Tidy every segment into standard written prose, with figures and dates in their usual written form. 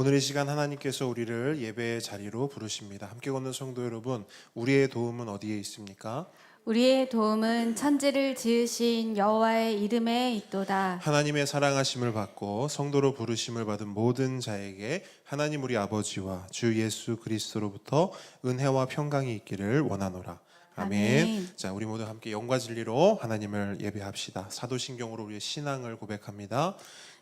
오늘 이 시간 하나님께서 우리를 예배의 자리로 부르십니다. 함께 걷는 성도 여러분, 우리의 도움은 어디에 있습니까? 우리의 도움은 천지를 지으신 여호와의 이름에 있도다. 하나님의 사랑하심을 받고 성도로 부르심을 받은 모든 자에게 하나님 우리 아버지와 주 예수 그리스도로부터 은혜와 평강이 있기를 원하노라. 아멘. 아멘. 자, 우리 모두 함께 영과 진리로 하나님을 예배합시다. 사도신경으로 우리의 신앙을 고백합니다.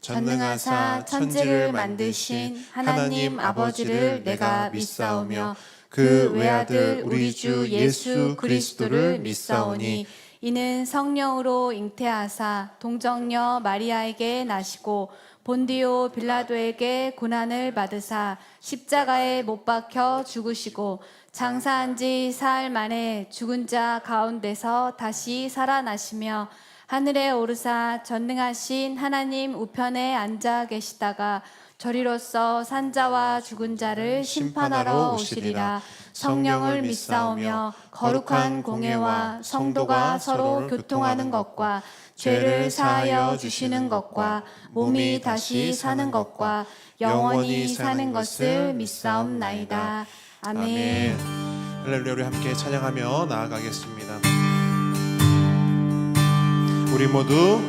전능하사 천지를 만드신 하나님 아버지를 내가 믿사오며 그 외아들 우리 주 예수 그리스도를 믿사오니 이는 성령으로 잉태하사 동정녀 마리아에게 나시고 본디오 빌라도에게 고난을 받으사 십자가에 못 박혀 죽으시고 장사한 지 사흘 만에 죽은 자 가운데서 다시 살아나시며 하늘에 오르사 전능하신 하나님 우편에 앉아 계시다가 저리로서 산자와 죽은 자를 심판하러 오시리라. 성령을 믿사오며 거룩한 공예와 성도가 서로 교통하는 것과 죄를 사하여 주시는 것과 몸이 다시 사는 것과 영원히 사는 것을 믿사옵나이다. 아멘. 할렐루야. 우리 함께 찬양하며 나아가겠습니다. 우리 모두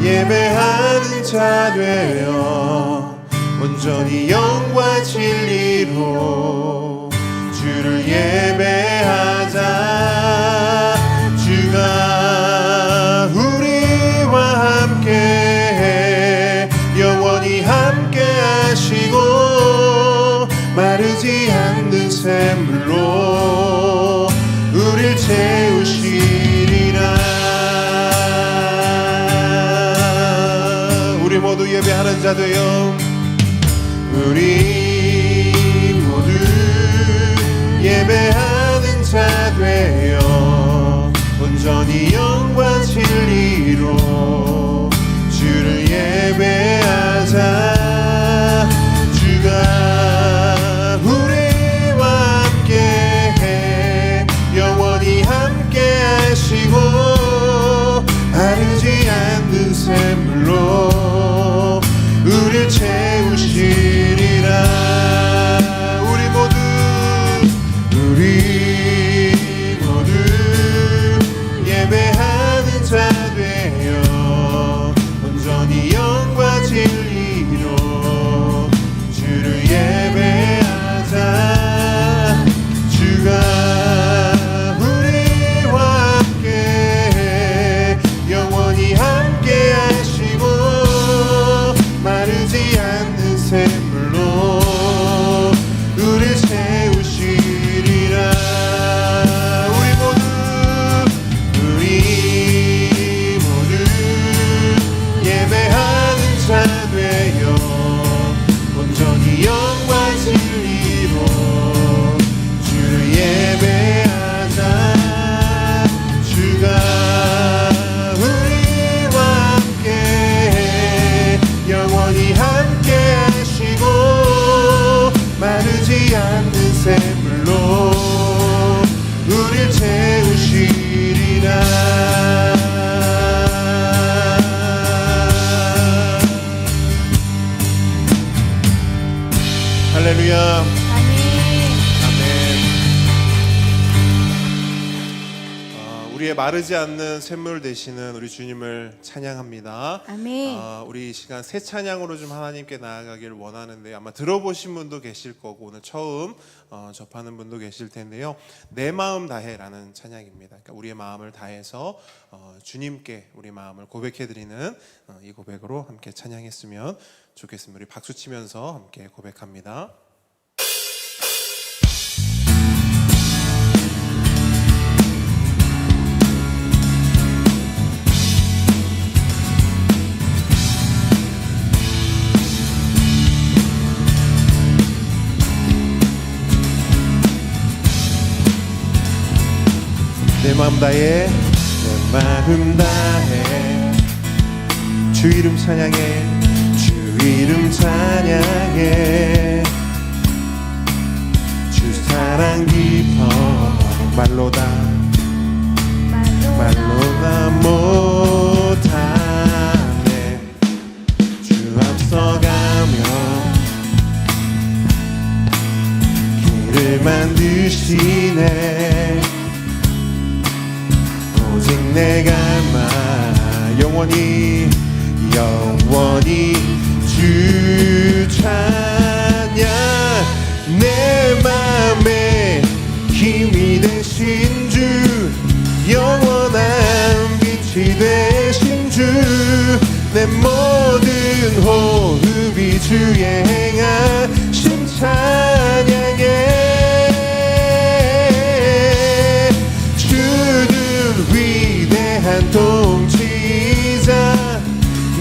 예배하는 자 되어 온전히 영과 진리로 주를 예배하자. 주가 우리와 함께 영원히 함께 하시고 마르지 않는 샘물로 우릴 채우시리라. 우리 모두 예배하는 자 되어 우리 모두 예배하는 자 되어 온전히 영과 진리로 주를 예배하자. 주가 우리와 함께 영원히 함께 하시고 마르지 않는 샘물로 우릴 채우시리라. 우리 모두 예배하는 자 되어 온전히 영과 진리로 주를 예배하자. 주가 우리와 함께 영원히 함께 하시고 마르지 않는 샘물로 우릴 채우시리라. 우리 모두 예배하는 자 되어 온전히 영과 진리로 주를 예배하자. 주가 우리와 함께 영원히 함께 하시고 마르지 않는 샘물로 우릴 채우시리라. 할렐루야. 우리의 마르지 않는 샘물 되시는 우리 주님을 찬양합니다. 아멘. 우리 이 시간 새 찬양으로 좀 하나님께 나아가길 원하는데 아마 들어보신 분도 계실 거고 오늘 처음 접하는 분도 계실 텐데요. 내 마음 다해라는 찬양입니다. 그러니까 우리의 마음을 다해서 주님께 우리 마음을 고백해드리는 이 고백으로 함께 찬양했으면 좋겠습니다. 우리 박수 치면서 함께 고백합니다. 내 마음 다해 내 마음 다해 주 이름 찬양해 주 이름 찬양해 주 사랑 깊어 말로다 못하네 주를 만드시네. 오직 내가 영원히 주 찬양. 내 맘에 힘이 되신 주, 영원한 빛이 되신 주, 내 모든 호흡이 주의 행하심 찬양해. 주는 위대한 통치자,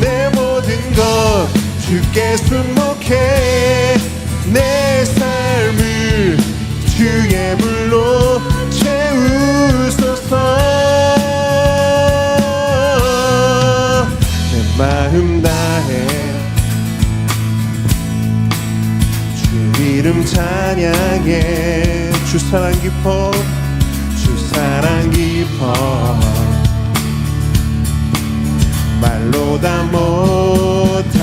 내 모든 것 주께 순목해. 내 삶을 주의 불로 채우소서. 내 마음 다해 주 이름 찬양해. 주 사랑 깊어, 주 사랑 깊어, 말로 다 못하네.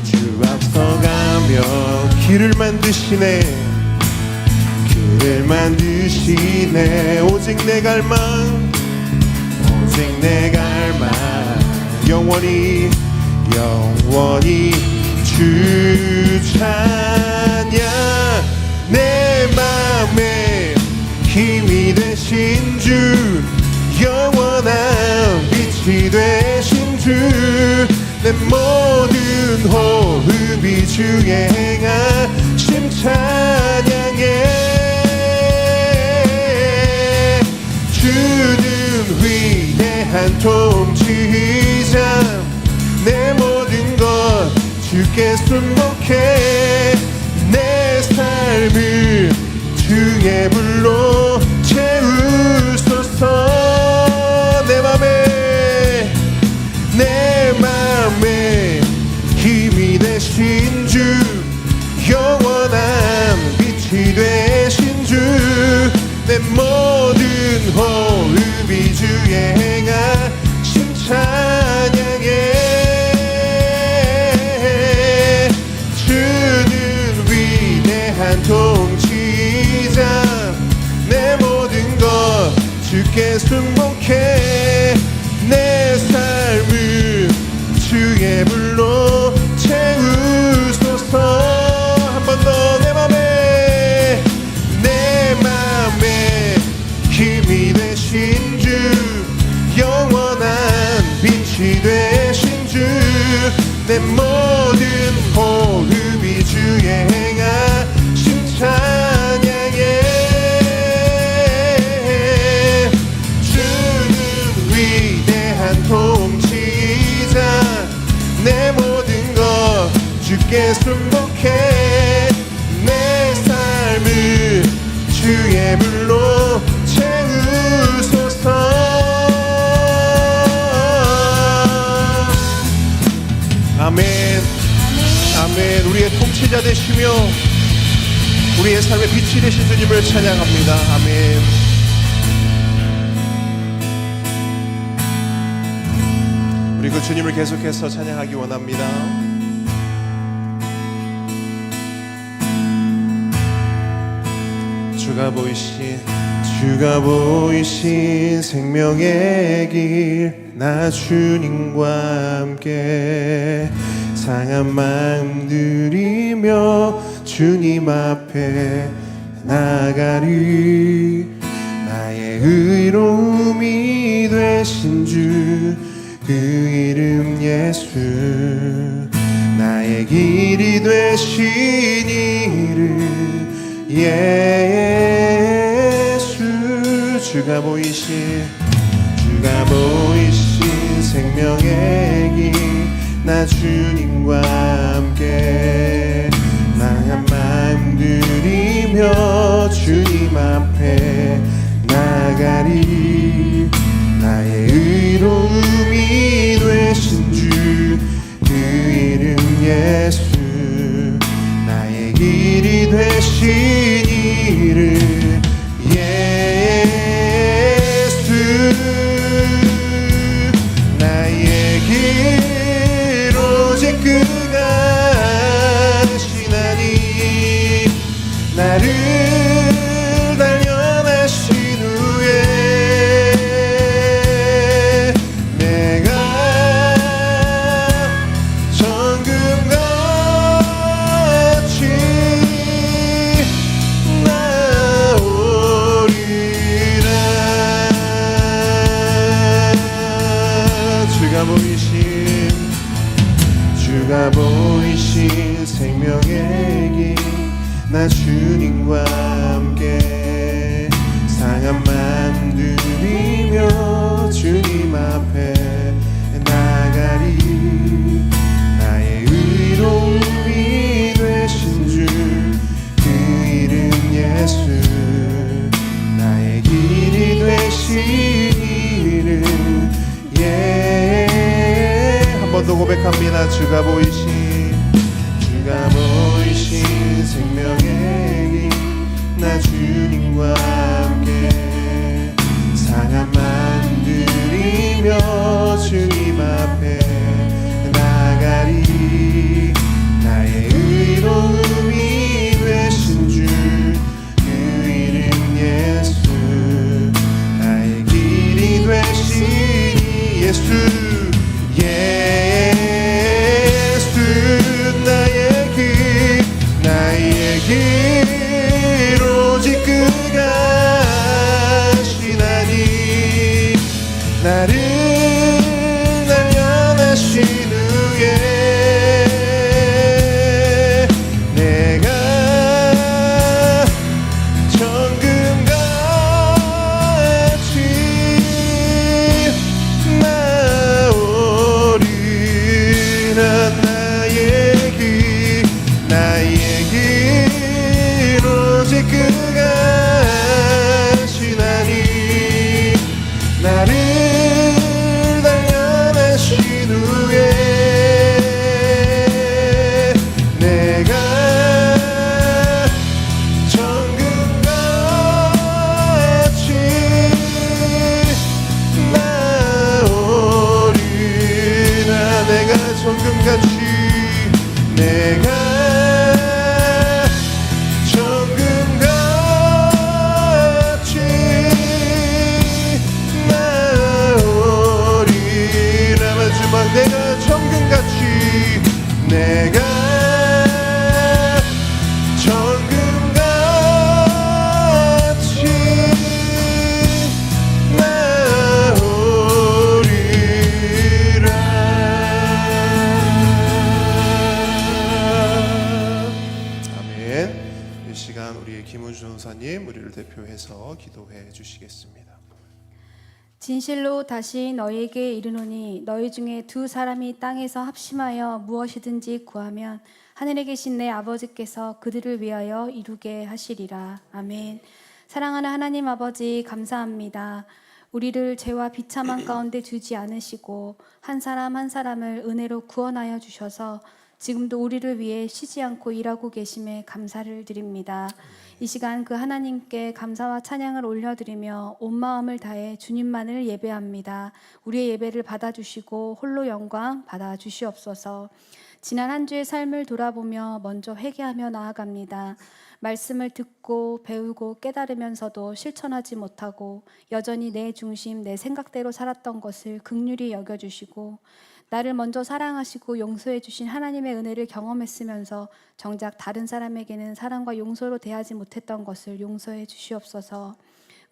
주 앞서가며 길을 만드시네. 길을 만드시네. 오직 내 갈망, 오직 내 갈망, 영원히 주 찬양. 내 맘에 힘이 되신 주, 영원한 빛이 되신 주, 내 모든 호흡이 주의 행하심 찬양해. 주는 위대한 통치자, 내 모든 것 주께 순목해. 내 삶을 주의 불로 채우소서. 내 맘에 힘이 되신 주, 영원한 빛이 되신 주, 내 모든 호흡이 주의 행하심 찬양해. 주는 위대한 통치자, 내 모든 것 주께 순목해. 내 삶을 주의 불로 채우소서. 한 번 더. 내 맘에 힘이 되신 주, 영원한 빛이 되신 주, 내 모든 호흡이 주의 행하심 찬양해. 통치자, 내 모든 것 주께 순목해. 내 삶을 주의 불로 채우소서. 아멘. 아멘. 우리의 통치자 되시며 우리의 삶의 빛이 되신 주님을 찬양합니다. 아멘. 우리 그 주님을 계속해서 찬양하기 원합니다. 주가 보이신 생명의 길, 나 주님과 함께 상한 마음 들이며 주님 앞에 나가리. 나의 의로움이 되신 주, 그 이름 예수, 나의 길이 되신 이름 예수. 주가 보이신 생명의 길, 나 주님과 함께 나한 마음 들이며 주님 앞에 나가리. 나의 의로움이 되신 주, 그 이름 예수, 나의 길이 되신 이름 예수. 나의 길 오직 그가 하시나니, 생명의 길 나 주님과 함께 상한 맘 들이며 주님 앞에 나가리 나의 의로움이 되신 주 그 이름 예수 나의 길이 되신 이름 한 번 더 고백합니다. 주가 보이신 생명의 길 나 주님과 함께 상한 맘 들이며 주님 앞에 나가리 나의 의로움이 되신 주 그 이름 예수 나의 길이 되신 예수 나의 길 오직 그가 하시나니 나를 단련하신 후에 내가 정금같이 나오리라 나의 길 오직 그가 하시나니 나를 단련하신 후에 내가 정금같이 나오리라 내가 정금같이 내가 내가 정금같이 내가 정금같이 나오리라. 아멘. 이 시간 우리 김은주 전사님 우리를 대표해서 기도해 주시겠습니다. 진실로 다시 너희에게 이르노니 너희 중에 두 사람이 땅에서 합심하여 무엇이든지 구하면 하늘에 계신 내 아버지께서 그들을 위하여 이루게 하시리라. 아멘. 사랑하는 하나님 아버지 감사합니다. 우리를 죄와 비참한 가운데 두지 않으시고 한 사람 한 사람을 은혜로 구원하여 주셔서 지금도 우리를 위해 쉬지 않고 일하고 계심에 감사를 드립니다. 이 시간 그 하나님께 감사와 찬양을 올려드리며 온 마음을 다해 주님만을 예배합니다. 우리의 예배를 받아주시고 홀로 영광 받아주시옵소서. 지난 한 주의 삶을 돌아보며 먼저 회개하며 나아갑니다. 말씀을 듣고 배우고 깨달으면서도 실천하지 못하고 여전히 내 중심, 내 생각대로 살았던 것을 긍휼히 여겨주시고 나를 먼저 사랑하시고 용서해 주신 하나님의 은혜를 경험했으면서 정작 다른 사람에게는 사랑과 용서로 대하지 못했던 것을 용서해 주시옵소서.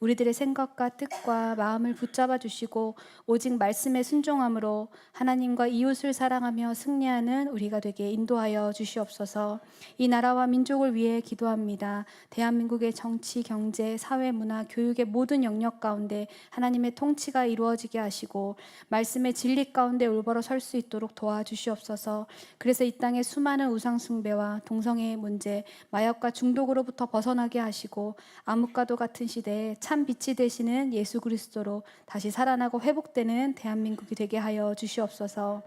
우리들의 생각과 뜻과 마음을 붙잡아 주시고 오직 말씀에 순종함으로 하나님과 이웃을 사랑하며 승리하는 우리가 되게 인도하여 주시옵소서. 이 나라와 민족을 위해 기도합니다. 대한민국의 정치, 경제, 사회, 문화, 교육의 모든 영역 가운데 하나님의 통치가 이루어지게 하시고 말씀의 진리 가운데 올바로 설 수 있도록 도와주시옵소서. 그래서 이 땅의 수많은 우상 숭배와 동성애의 문제, 마약과 중독으로부터 벗어나게 하시고 암흑과도 같은 시대에 참 빛이 되시는 예수 그리스도로 다시 살아나고 회복되는 대한민국이 되게 하여 주시옵소서.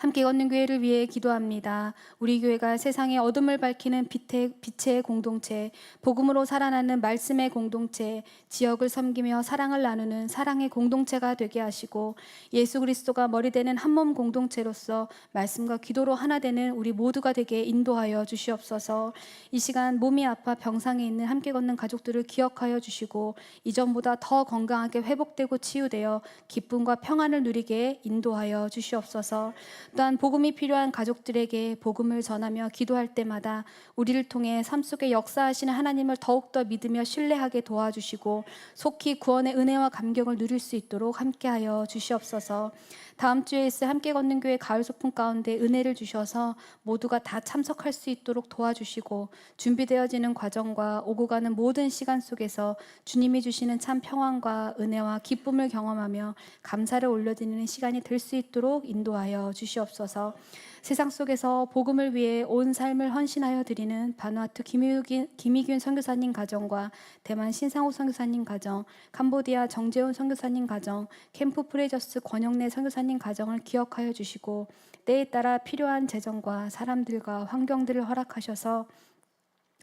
함께 걷는 교회를 위해 기도합니다. 우리 교회가 세상의 어둠을 밝히는 빛의 공동체, 복음으로 살아나는 말씀의 공동체, 지역을 섬기며 사랑을 나누는 사랑의 공동체가 되게 하시고 예수 그리스도가 머리 되는 한 몸 공동체로서 말씀과 기도로 하나 되는 우리 모두가 되게 인도하여 주시옵소서. 이 시간 몸이 아파 병상에 있는 함께 걷는 가족들을 기억하여 주시고 이전보다 더 건강하게 회복되고 치유되어 기쁨과 평안을 누리게 인도하여 주시옵소서. 또한 복음이 필요한 가족들에게 복음을 전하며 기도할 때마다 우리를 통해 삶 속에 역사하시는 하나님을 더욱더 믿으며 신뢰하게 도와주시고 속히 구원의 은혜와 감격을 누릴 수 있도록 함께하여 주시옵소서. 다음 주에 있을 함께 걷는 교회 가을 소풍 가운데 은혜를 주셔서 모두가 다 참석할 수 있도록 도와주시고 준비되어지는 과정과 오고 가는 모든 시간 속에서 주님이 주시는 참 평안과 은혜와 기쁨을 경험하며 감사를 올려드리는 시간이 될 수 있도록 인도하여 주시옵소서. 세상 속에서 복음을 위해 온 삶을 헌신하여 드리는 바누아투 김희균 선교사님 가정과 대만 신상호 선교사님 가정, 캄보디아 정재훈 선교사님 가정, 캠프 프레저스 권영래 선교사님 가정을 기억하여 주시고 때에 따라 필요한 재정과 사람들과 환경들을 허락하셔서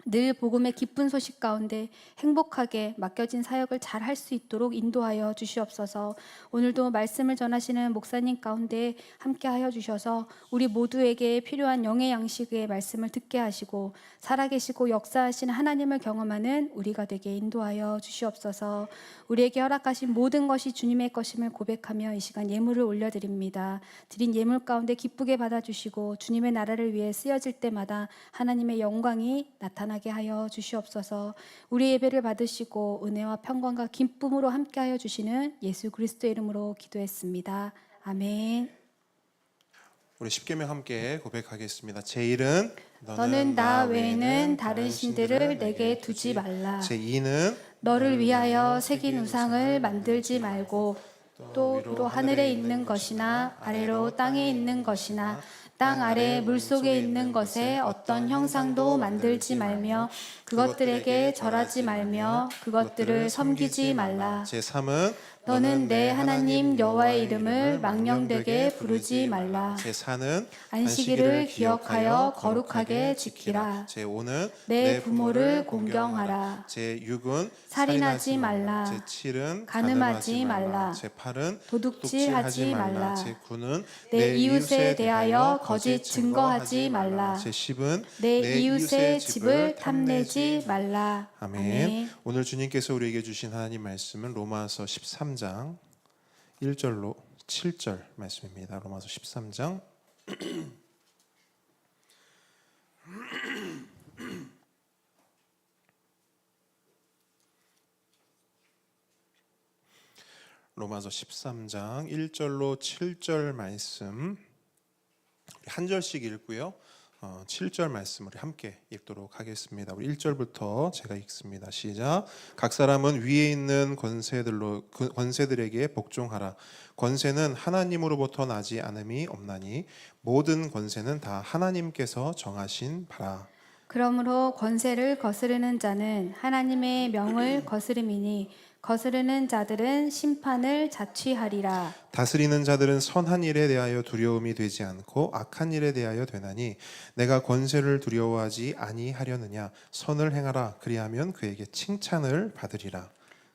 늘 복음의 기쁜 소식 가운데 행복하게 맡겨진 사역을 잘 할 수 있도록 인도하여 주시옵소서. 오늘도 말씀을 전하시는 목사님 가운데 함께하여 주셔서 우리 모두에게 필요한 영의 양식의 말씀을 듣게 하시고 살아계시고 역사하신 하나님을 경험하는 우리가 되게 인도하여 주시옵소서. 우리에게 허락하신 모든 것이 주님의 것임을 고백하며 이 시간 예물을 올려드립니다. 드린 예물 가운데 기쁘게 받아주시고 주님의 나라를 위해 쓰여질 때마다 하나님의 영광이 나타나게 하여 주시옵소서. 우리 예배를 받으시고 은혜와 평강과 기쁨으로 함께하여 주시는 예수 그리스도의 이름으로 기도했습니다. 아멘. 우리 십계명 함께 고백하겠습니다. 제1은 너는 나 외에는 다른 신들을 내게 두지 말라. 제2는 너를 위하여 새긴 우상을 만들지 말고 또 위로 하늘에 있는 것이나 아래로 땅에 있는 것이나 땅 아래 물속에 있는 것에 어떤 형상도 만들지 말며 그것들에게 절하지 말며 그것들을 섬기지 말라. 제3은 너는 내 하나님 여호와의 이름을 망령되게 부르지 말라. 제4는 안식일을 기억하여 거룩하게 지키라. 제5는 내 부모를 공경하라. 제6은 살인하지 말라. 제7은 간음하지 말라. 제8은 도둑질하지 말라. 제9는 내 이웃에 대하여 거짓 증거하지 말라. 제10은 내 이웃의 집을 탐내지 말라. 아멘. 오늘 주님께서 우리에게 주신 하나님 말씀은 로마서 13장 1절로 7절 말씀입니다. 로마서 13장 로마서 13장 1절로 7절 말씀 한 절씩 읽고요. 7절 말씀을 함께 읽도록 하겠습니다. 우리 1절부터 제가 읽습니다. 시작. 각 사람은 위에 있는 권세들에게 복종하라. 권세는 하나님으로부터 나지 않음이 없나니 모든 권세는 다 하나님께서 정하신 바라. 그러므로 권세를 거스르는 자는 하나님의 명을 거스름이니 거스르는 자들은 심판을 자취하리라. 다스리는 자들은 선한 일에 대하여 두려움이 되지 않고 악한 일에 대하여 되나니 내가 권세를 두려워하지 아니하려느냐. 선을 행하라. 그리하면 그에게 칭찬을 받으리라.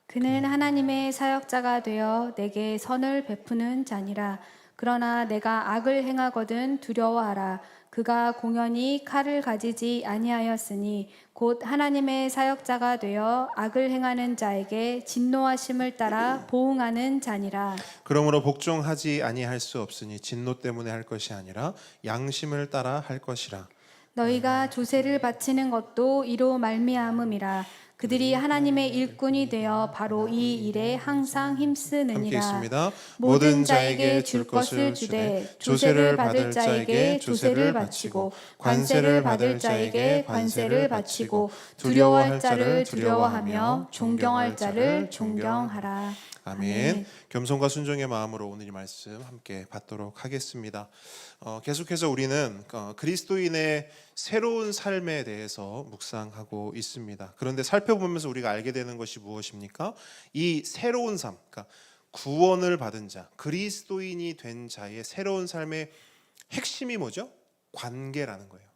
그는 하나님의 사역자가 되어 내게 선을 베푸는 자니라. 그러나 내가 악을 행하거든 두려워하라. 그가 공연히 칼을 가지지 아니하였으니 곧 하나님의 사역자가 되어 악을 행하는 자에게 진노하심을 따라 보응하는 자니라. 그러므로 복종하지 아니할 수 없으니 진노 때문에 할 것이 아니라 양심을 따라 할 것이라. 너희가 조세를 바치는 것도 이로 말미암음이라. 그들이 하나님의 일꾼이 되어 바로 이 일에 항상 함께 힘쓰느니라. 있습니다. 모든 자에게 줄 것을 주되 조세를 받을 자에게 조세를 바치고 관세를 받을 자에게 관세를 바치고 두려워할 자를 두려워하며 존경할 자를 존경하라. 아멘. 겸손과 순종의 마음으로 오늘 이 말씀 함께 받도록 하겠습니다. 계속해서 우리는 그리스도인의 새로운 삶에 대해서 묵상하고 있습니다. 그런데 살펴보면서 우리가 알게 되는 것이 무엇입니까? 이 새로운 삶, 그러니까 구원을 받은 자, 그리스도인이 된 자의 새로운 삶의 핵심이 뭐죠? 관계라는 거예요.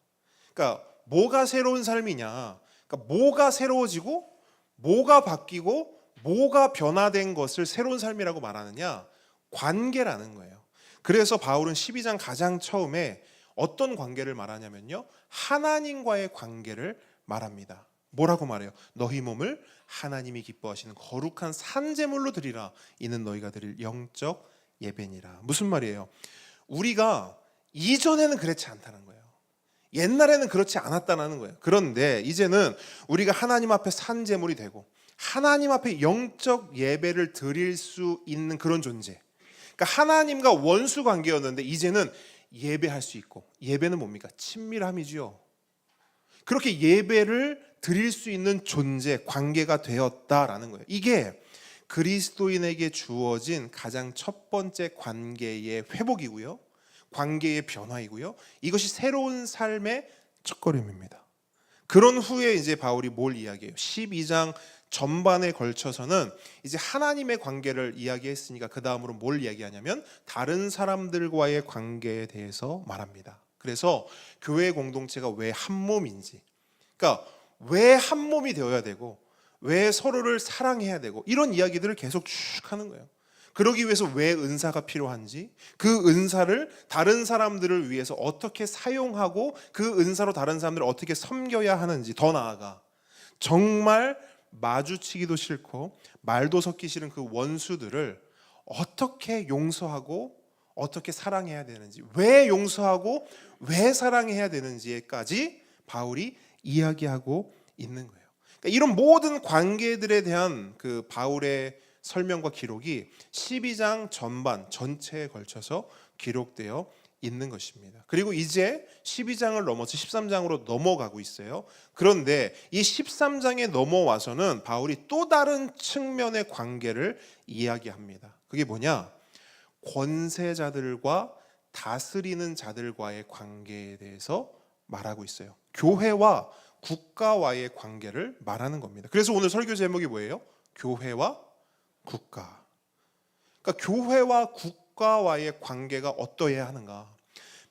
그러니까 뭐가 새로운 삶이냐? 그러니까 뭐가 새로워지고 뭐가 바뀌고 뭐가 변화된 것을 새로운 삶이라고 말하느냐? 관계라는 거예요. 그래서 바울은 12장 가장 처음에 어떤 관계를 말하냐면요, 하나님과의 관계를 말합니다. 뭐라고 말해요? 너희 몸을 하나님이 기뻐하시는 거룩한 산제물로 드리라. 이는 너희가 드릴 영적 예배니라. 무슨 말이에요? 우리가 이전에는 그렇지 않다는 거예요. 옛날에는 그렇지 않았다는 거예요. 그런데 이제는 우리가 하나님 앞에 산 제물이 되고 하나님 앞에 영적 예배를 드릴 수 있는 그런 존재. 그러니까 하나님과 원수 관계였는데 이제는 예배할 수 있고, 예배는 뭡니까? 친밀함이지요. 그렇게 예배를 드릴 수 있는 존재, 관계가 되었다라는 거예요. 이게 그리스도인에게 주어진 가장 첫 번째 관계의 회복이고요, 관계의 변화이고요, 이것이 새로운 삶의 첫걸음입니다. 그런 후에 이제 바울이 뭘 이야기해요? 12장 전반에 걸쳐서는 이제 하나님의 관계를 이야기했으니까 그 다음으로 뭘 이야기하냐면 다른 사람들과의 관계에 대해서 말합니다. 그래서 교회 공동체가 왜 한 몸인지, 그러니까 왜 한 몸이 되어야 되고 왜 서로를 사랑해야 되고 이런 이야기들을 계속 쭉 하는 거예요. 그러기 위해서 왜 은사가 필요한지, 그 은사를 다른 사람들을 위해서 어떻게 사용하고 그 은사로 다른 사람들을 어떻게 섬겨야 하는지, 더 나아가 정말 마주치기도 싫고 말도 섞기 싫은 그 원수들을 어떻게 용서하고 어떻게 사랑해야 되는지, 왜 용서하고 왜 사랑해야 되는지까지 바울이 이야기하고 있는 거예요. 그러니까 이런 모든 관계들에 대한 그 바울의 설명과 기록이 12장 전반 전체에 걸쳐서 기록되어 있는 것입니다. 그리고 이제 12장을 넘어서 13장으로 넘어가고 있어요. 그런데 이 13장에 넘어와서는 바울이 또 다른 측면의 관계를 이야기합니다. 그게 뭐냐? 권세자들과 다스리는 자들과의 관계에 대해서 말하고 있어요. 교회와 국가와의 관계를 말하는 겁니다. 그래서 오늘 설교 제목이 뭐예요? 교회와 국가. 그러니까 교회와 국가와의 관계가 어떠해야 하는가?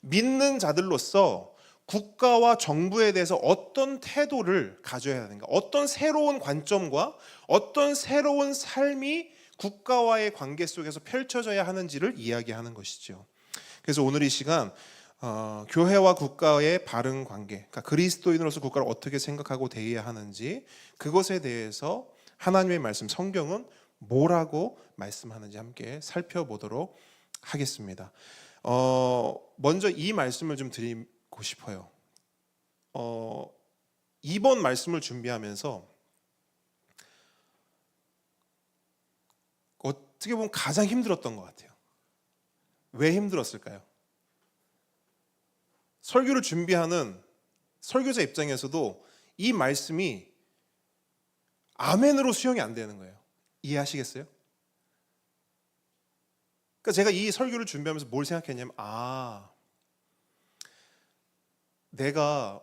믿는 자들로서 국가와 정부에 대해서 어떤 태도를 가져야 하는가? 어떤 새로운 관점과 어떤 새로운 삶이 국가와의 관계 속에서 펼쳐져야 하는지를 이야기하는 것이죠. 그래서 오늘 이 시간 교회와 국가의 바른 관계, 그러니까 그리스도인으로서 국가를 어떻게 생각하고 대해야 하는지, 그것에 대해서 하나님의 말씀, 성경은 뭐라고 말씀하는지 함께 살펴보도록 하겠습니다. 먼저 이 말씀을 좀 드리고 싶어요. 이번 말씀을 준비하면서 어떻게 보면 가장 힘들었던 것 같아요. 왜 힘들었을까요? 설교를 준비하는 설교자 입장에서도 이 말씀이 아멘으로 수용이 안 되는 거예요. 이해하시겠어요? 그러니까 제가 이 설교를 준비하면서 뭘 생각했냐면,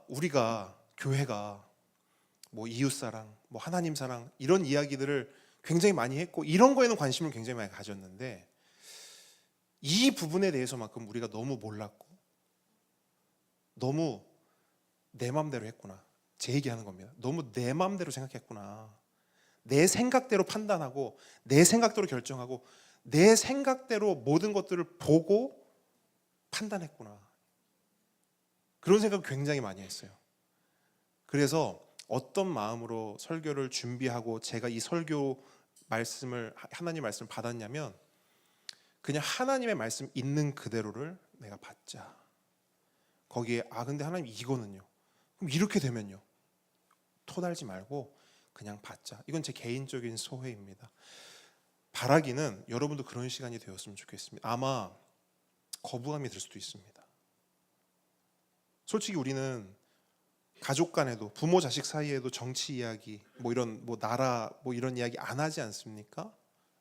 우리가 교회가 뭐 이웃사랑, 뭐 하나님 사랑 이런 이야기들을 굉장히 많이 했고 이런 거에는 관심을 굉장히 많이 가졌는데 이 부분에 대해서만큼 우리가 너무 몰랐고 너무 내 맘대로 했구나. 제 얘기하는 겁니다. 너무 내 맘대로 생각했구나. 내 생각대로 판단하고 내 생각대로 결정하고 내 생각대로 모든 것들을 보고 판단했구나. 그런 생각을 굉장히 많이 했어요. 그래서 어떤 마음으로 설교를 준비하고 제가 이 설교 말씀을, 하나님 말씀을 받았냐면, 그냥 하나님의 말씀 있는 그대로를 내가 받자. 거기에 근데 하나님 이거는요, 그럼 이렇게 되면요, 토달지 말고 그냥 받자. 이건 제 개인적인 소회입니다. 바라기는 여러분도 그런 시간이 되었으면 좋겠습니다. 아마 거부감이 들 수도 있습니다. 솔직히 우리는 가족 간에도, 부모 자식 사이에도 정치 이야기, 이런 나라 이런 이야기 안 하지 않습니까?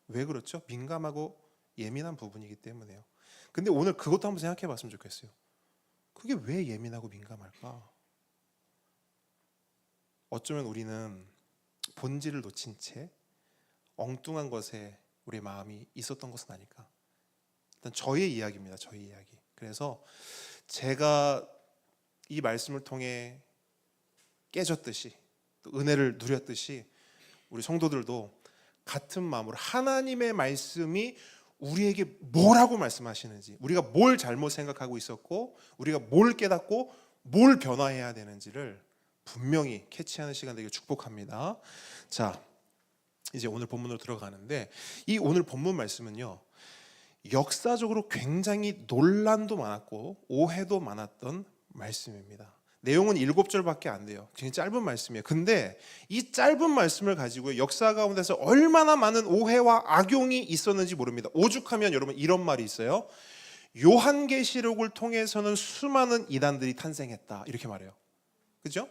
왜 그렇죠? 민감하고 예민한 부분이기 때문에요. 근데 오늘 그것도 한번 생각해 봤으면 좋겠어요. 그게 왜 예민하고 민감할까? 어쩌면 우리는 본질을 놓친 채 엉뚱한 것에 우리의 마음이 있었던 것은 아닐까? 일단 저의 이야기입니다. 저의 이야기. 그래서 제가 이 말씀을 통해 깨졌듯이, 또 은혜를 누렸듯이 우리 성도들도 같은 마음으로 하나님의 말씀이 우리에게 뭐라고 말씀하시는지, 우리가 뭘 잘못 생각하고 있었고 우리가 뭘 깨닫고 뭘 변화해야 되는지를 분명히 캐치하는 시간 되길 축복합니다. 자, 이제 오늘 본문으로 들어가는데, 이 오늘 본문 말씀은요, 역사적으로 굉장히 논란도 많았고 오해도 많았던 말씀입니다. 내용은 7절밖에 안 돼요. 굉장히 짧은 말씀이에요. 근데 이 짧은 말씀을 가지고 역사 가운데서 얼마나 많은 오해와 악용이 있었는지 모릅니다. 오죽하면 여러분 이런 말이 있어요. 요한계시록을 통해서는 수많은 이단들이 탄생했다, 이렇게 말해요. 그죠?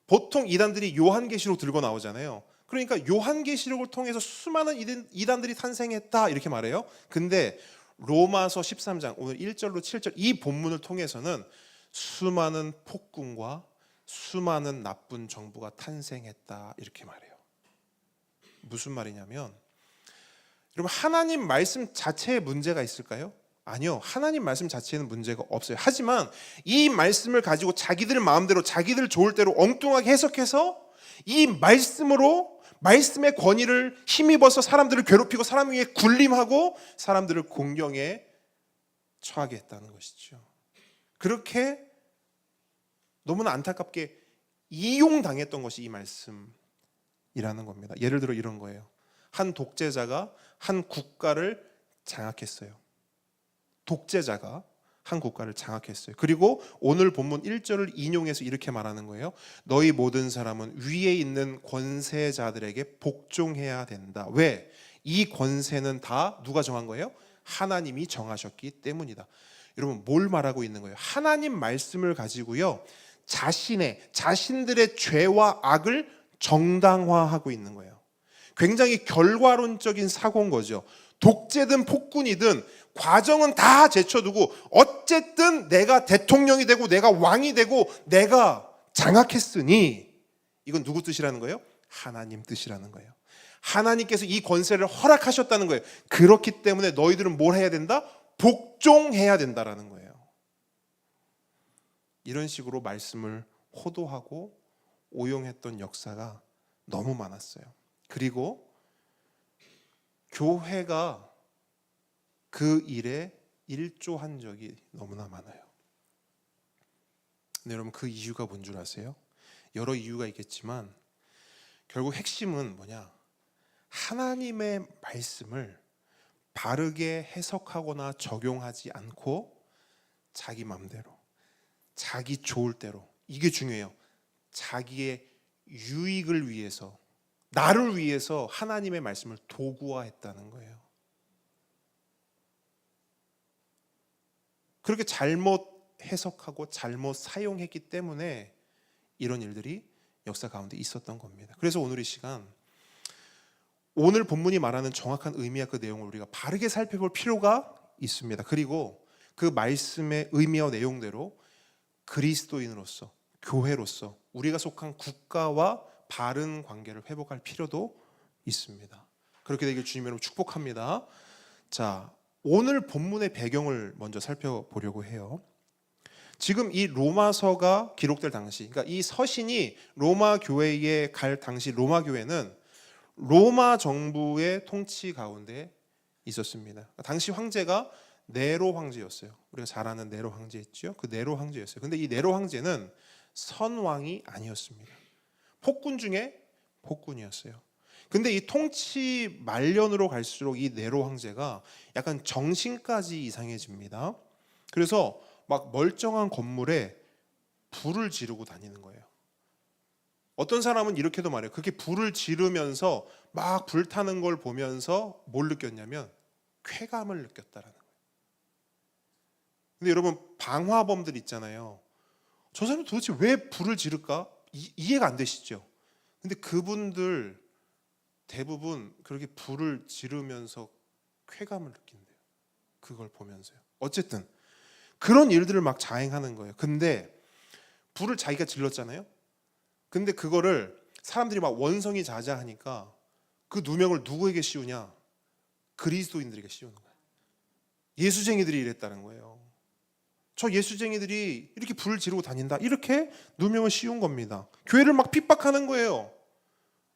보통 이단들이 요한계시록 들고 나오잖아요. 그러니까 요한계시록을 통해서 수많은 이단들이 탄생했다, 이렇게 말해요. 근데 로마서 13장 오늘 1절로 7절 이 본문을 통해서는 수많은 폭군과 수많은 나쁜 정부가 탄생했다, 이렇게 말해요. 무슨 말이냐면 여러분, 하나님 말씀 자체에 문제가 있을까요? 아니요. 하나님 말씀 자체에는 문제가 없어요. 하지만 이 말씀을 가지고 자기들 마음대로 자기들 좋을 대로 엉뚱하게 해석해서 이 말씀으로 말씀의 권위를 힘입어서 사람들을 괴롭히고 사람 위에 군림하고 사람들을 공경에 처하게 했다는 것이죠. 그렇게 너무나 안타깝게 이용당했던 것이 이 말씀이라는 겁니다. 예를 들어 이런 거예요. 한 독재자가 한 국가를 장악했어요. 독재자가 한 국가를 장악했어요. 그리고 오늘 본문 1절을 인용해서 이렇게 말하는 거예요. 너희 모든 사람은 위에 있는 권세자들에게 복종해야 된다. 왜? 이 권세는 다 누가 정한 거예요? 하나님이 정하셨기 때문이다. 여러분, 뭘 말하고 있는 거예요? 하나님 말씀을 가지고요, 자신들의 죄와 악을 정당화하고 있는 거예요. 굉장히 결과론적인 사고인 거죠. 독재든 폭군이든 과정은 다 제쳐두고 어쨌든 내가 대통령이 되고 내가 왕이 되고 내가 장악했으니, 이건 누구 뜻이라는 거예요? 하나님 뜻이라는 거예요. 하나님께서 이 권세를 허락하셨다는 거예요. 그렇기 때문에 너희들은 뭘 해야 된다? 복종해야 된다라는 거예요. 이런 식으로 말씀을 호도하고 오용했던 역사가 너무 많았어요. 그리고 교회가 그 일에 일조한 적이 너무나 많아요. 근데 여러분, 그 이유가 뭔 줄 아세요? 여러 이유가 있겠지만 결국 핵심은 뭐냐? 하나님의 말씀을 바르게 해석하거나 적용하지 않고 자기 마음대로, 자기 좋을 대로, 이게 중요해요. 자기의 유익을 위해서, 나를 위해서 하나님의 말씀을 도구화했다는 거예요. 그렇게 잘못 해석하고 잘못 사용했기 때문에 이런 일들이 역사 가운데 있었던 겁니다. 그래서 오늘 이 시간, 오늘 본문이 말하는 정확한 의미와 그 내용을 우리가 바르게 살펴볼 필요가 있습니다. 그리고 그 말씀의 의미와 내용대로 그리스도인으로서, 교회로서 우리가 속한 국가와 바른 관계를 회복할 필요도 있습니다. 그렇게 되길 주님 여러분 축복합니다. 자, 오늘 본문의 배경을 먼저 살펴보려고 해요. 지금 이 로마서가 기록될 당시, 그러니까 이 서신이 로마 교회에 갈 당시 로마 교회는 로마 정부의 통치 가운데 있었습니다. 당시 황제가 네로 황제였어요. 우리가 잘 아는 네로 황제 있죠? 그 네로 황제였어요. 근데 이 네로 황제는 선왕이 아니었습니다. 폭군 중에 폭군이었어요. 근데 이 통치 말년으로 갈수록 이 네로 황제가 약간 정신까지 이상해집니다. 그래서 막 멀쩡한 건물에 불을 지르고 다니는 거예요. 어떤 사람은 이렇게도 말해요. 그렇게 불을 지르면서 막 불타는 걸 보면서 뭘 느꼈냐면 쾌감을 느꼈다라는 거예요. 근데 여러분, 방화범들 있잖아요. 저 사람 도대체 왜 불을 지를까? 이해가 안 되시죠? 근데 그분들 대부분 그렇게 불을 지르면서 쾌감을 느낀대요. 그걸 보면서요. 어쨌든 그런 일들을 막 자행하는 거예요. 근데 불을 자기가 질렀잖아요. 근데 그거를 사람들이 막 원성이 자자하니까 그 누명을 누구에게 씌우냐? 그리스도인들에게 씌우는 거예요. 예수쟁이들이 이랬다는 거예요. 저 예수쟁이들이 이렇게 불을 지르고 다닌다, 이렇게 누명을 씌운 겁니다. 교회를 막 핍박하는 거예요.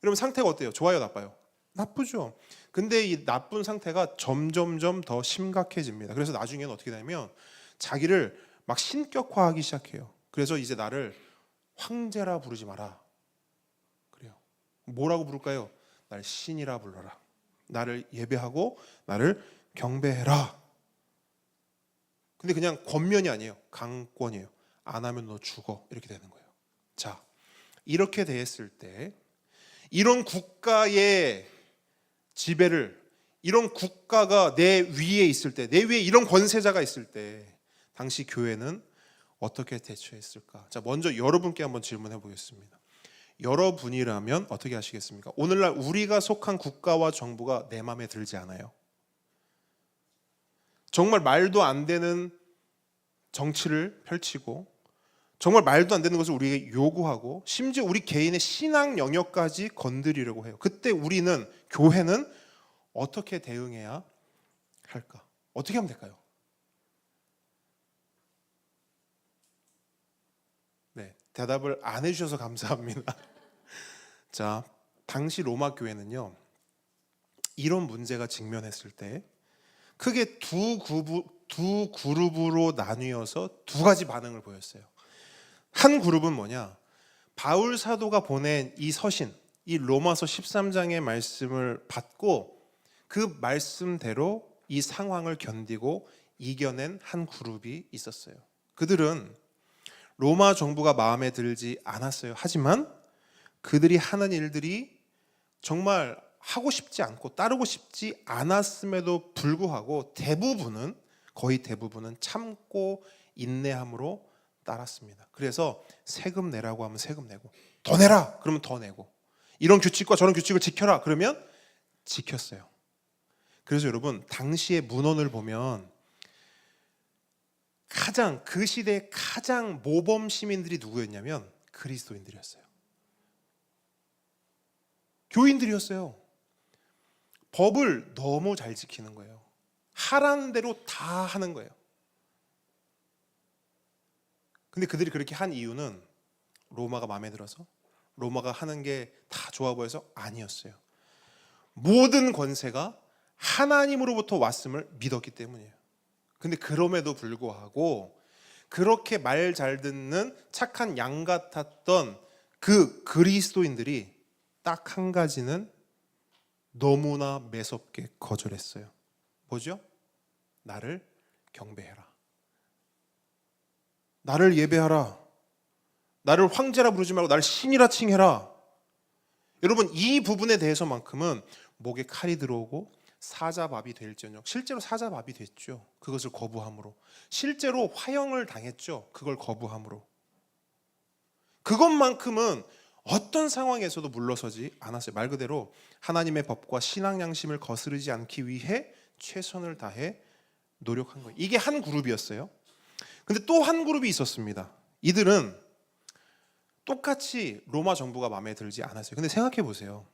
여러분, 상태가 어때요? 좋아요, 나빠요? 나쁘죠. 근데 이 나쁜 상태가 점점점 더 심각해집니다. 그래서 나중에는 어떻게 되냐면 자기를 막 신격화하기 시작해요. 그래서 이제 나를 황제라 부르지 마라 그래요. 뭐라고 부를까요? 날 신이라 불러라. 나를 예배하고 나를 경배해라. 근데 그냥 권면이 아니에요. 강권이에요. 안 하면 너 죽어. 이렇게 되는 거예요. 자, 이렇게 됐을 때 이런 국가의 지배를, 이런 국가가 내 위에 있을 때, 내 위에 이런 권세자가 있을 때 당시 교회는 어떻게 대처했을까? 자, 먼저 여러분께 한번 질문해 보겠습니다. 여러분이라면 어떻게 하시겠습니까? 오늘날 우리가 속한 국가와 정부가 내 마음에 들지 않아요. 정말 말도 안 되는 정치를 펼치고, 정말 말도 안 되는 것을 우리에게 요구하고, 심지어 우리 개인의 신앙 영역까지 건드리려고 해요. 그때 우리는, 교회는 어떻게 대응해야 할까? 어떻게 하면 될까요? 네, 대답을 안 해주셔서 감사합니다. 자, 당시 로마 교회는요, 이런 문제가 직면했을 때 크게 두 그룹으로 나뉘어서 두 가지 반응을 보였어요. 한 그룹은 뭐냐? 바울 사도가 보낸 이 서신, 이 로마서 13장의 말씀을 받고 그 말씀대로 이 상황을 견디고 이겨낸 한 그룹이 있었어요. 그들은 로마 정부가 마음에 들지 않았어요. 하지만 그들이 하는 일들이 정말 하고 싶지 않고 따르고 싶지 않았음에도 불구하고 거의 대부분은 참고 인내함으로 따랐습니다. 그래서 세금 내라고 하면 세금 내고, 더 내라 그러면 더 내고, 이런 규칙과 저런 규칙을 지켜라 그러면 지켰어요. 그래서 여러분, 당시의 문헌을 보면 그 시대의 가장 모범 시민들이 누구였냐면 그리스도인들이었어요. 교인들이었어요. 법을 너무 잘 지키는 거예요. 하라는 대로 다 하는 거예요. 근데 그들이 그렇게 한 이유는 로마가 마음에 들어서, 로마가 하는 게 다 좋아 보여서 아니었어요. 모든 권세가 하나님으로부터 왔음을 믿었기 때문이에요. 근데 그럼에도 불구하고 그렇게 말 잘 듣는 착한 양 같았던 그 그리스도인들이 딱 한 가지는 너무나 매섭게 거절했어요. 뭐죠? 나를 경배해라. 나를 예배하라. 나를 황제라 부르지 말고 나를 신이라 칭해라. 여러분, 이 부분에 대해서만큼은 목에 칼이 들어오고 사자밥이 될지언정, 실제로 사자밥이 됐죠. 그것을 거부함으로. 실제로 화형을 당했죠. 그걸 거부함으로. 그것만큼은 어떤 상황에서도 물러서지 않았어요. 말 그대로 하나님의 법과 신앙 양심을 거스르지 않기 위해 최선을 다해 노력한 거예요. 이게 한 그룹이었어요. 근데 또 한 그룹이 있었습니다. 이들은 똑같이 로마 정부가 마음에 들지 않았어요. 근데 생각해 보세요.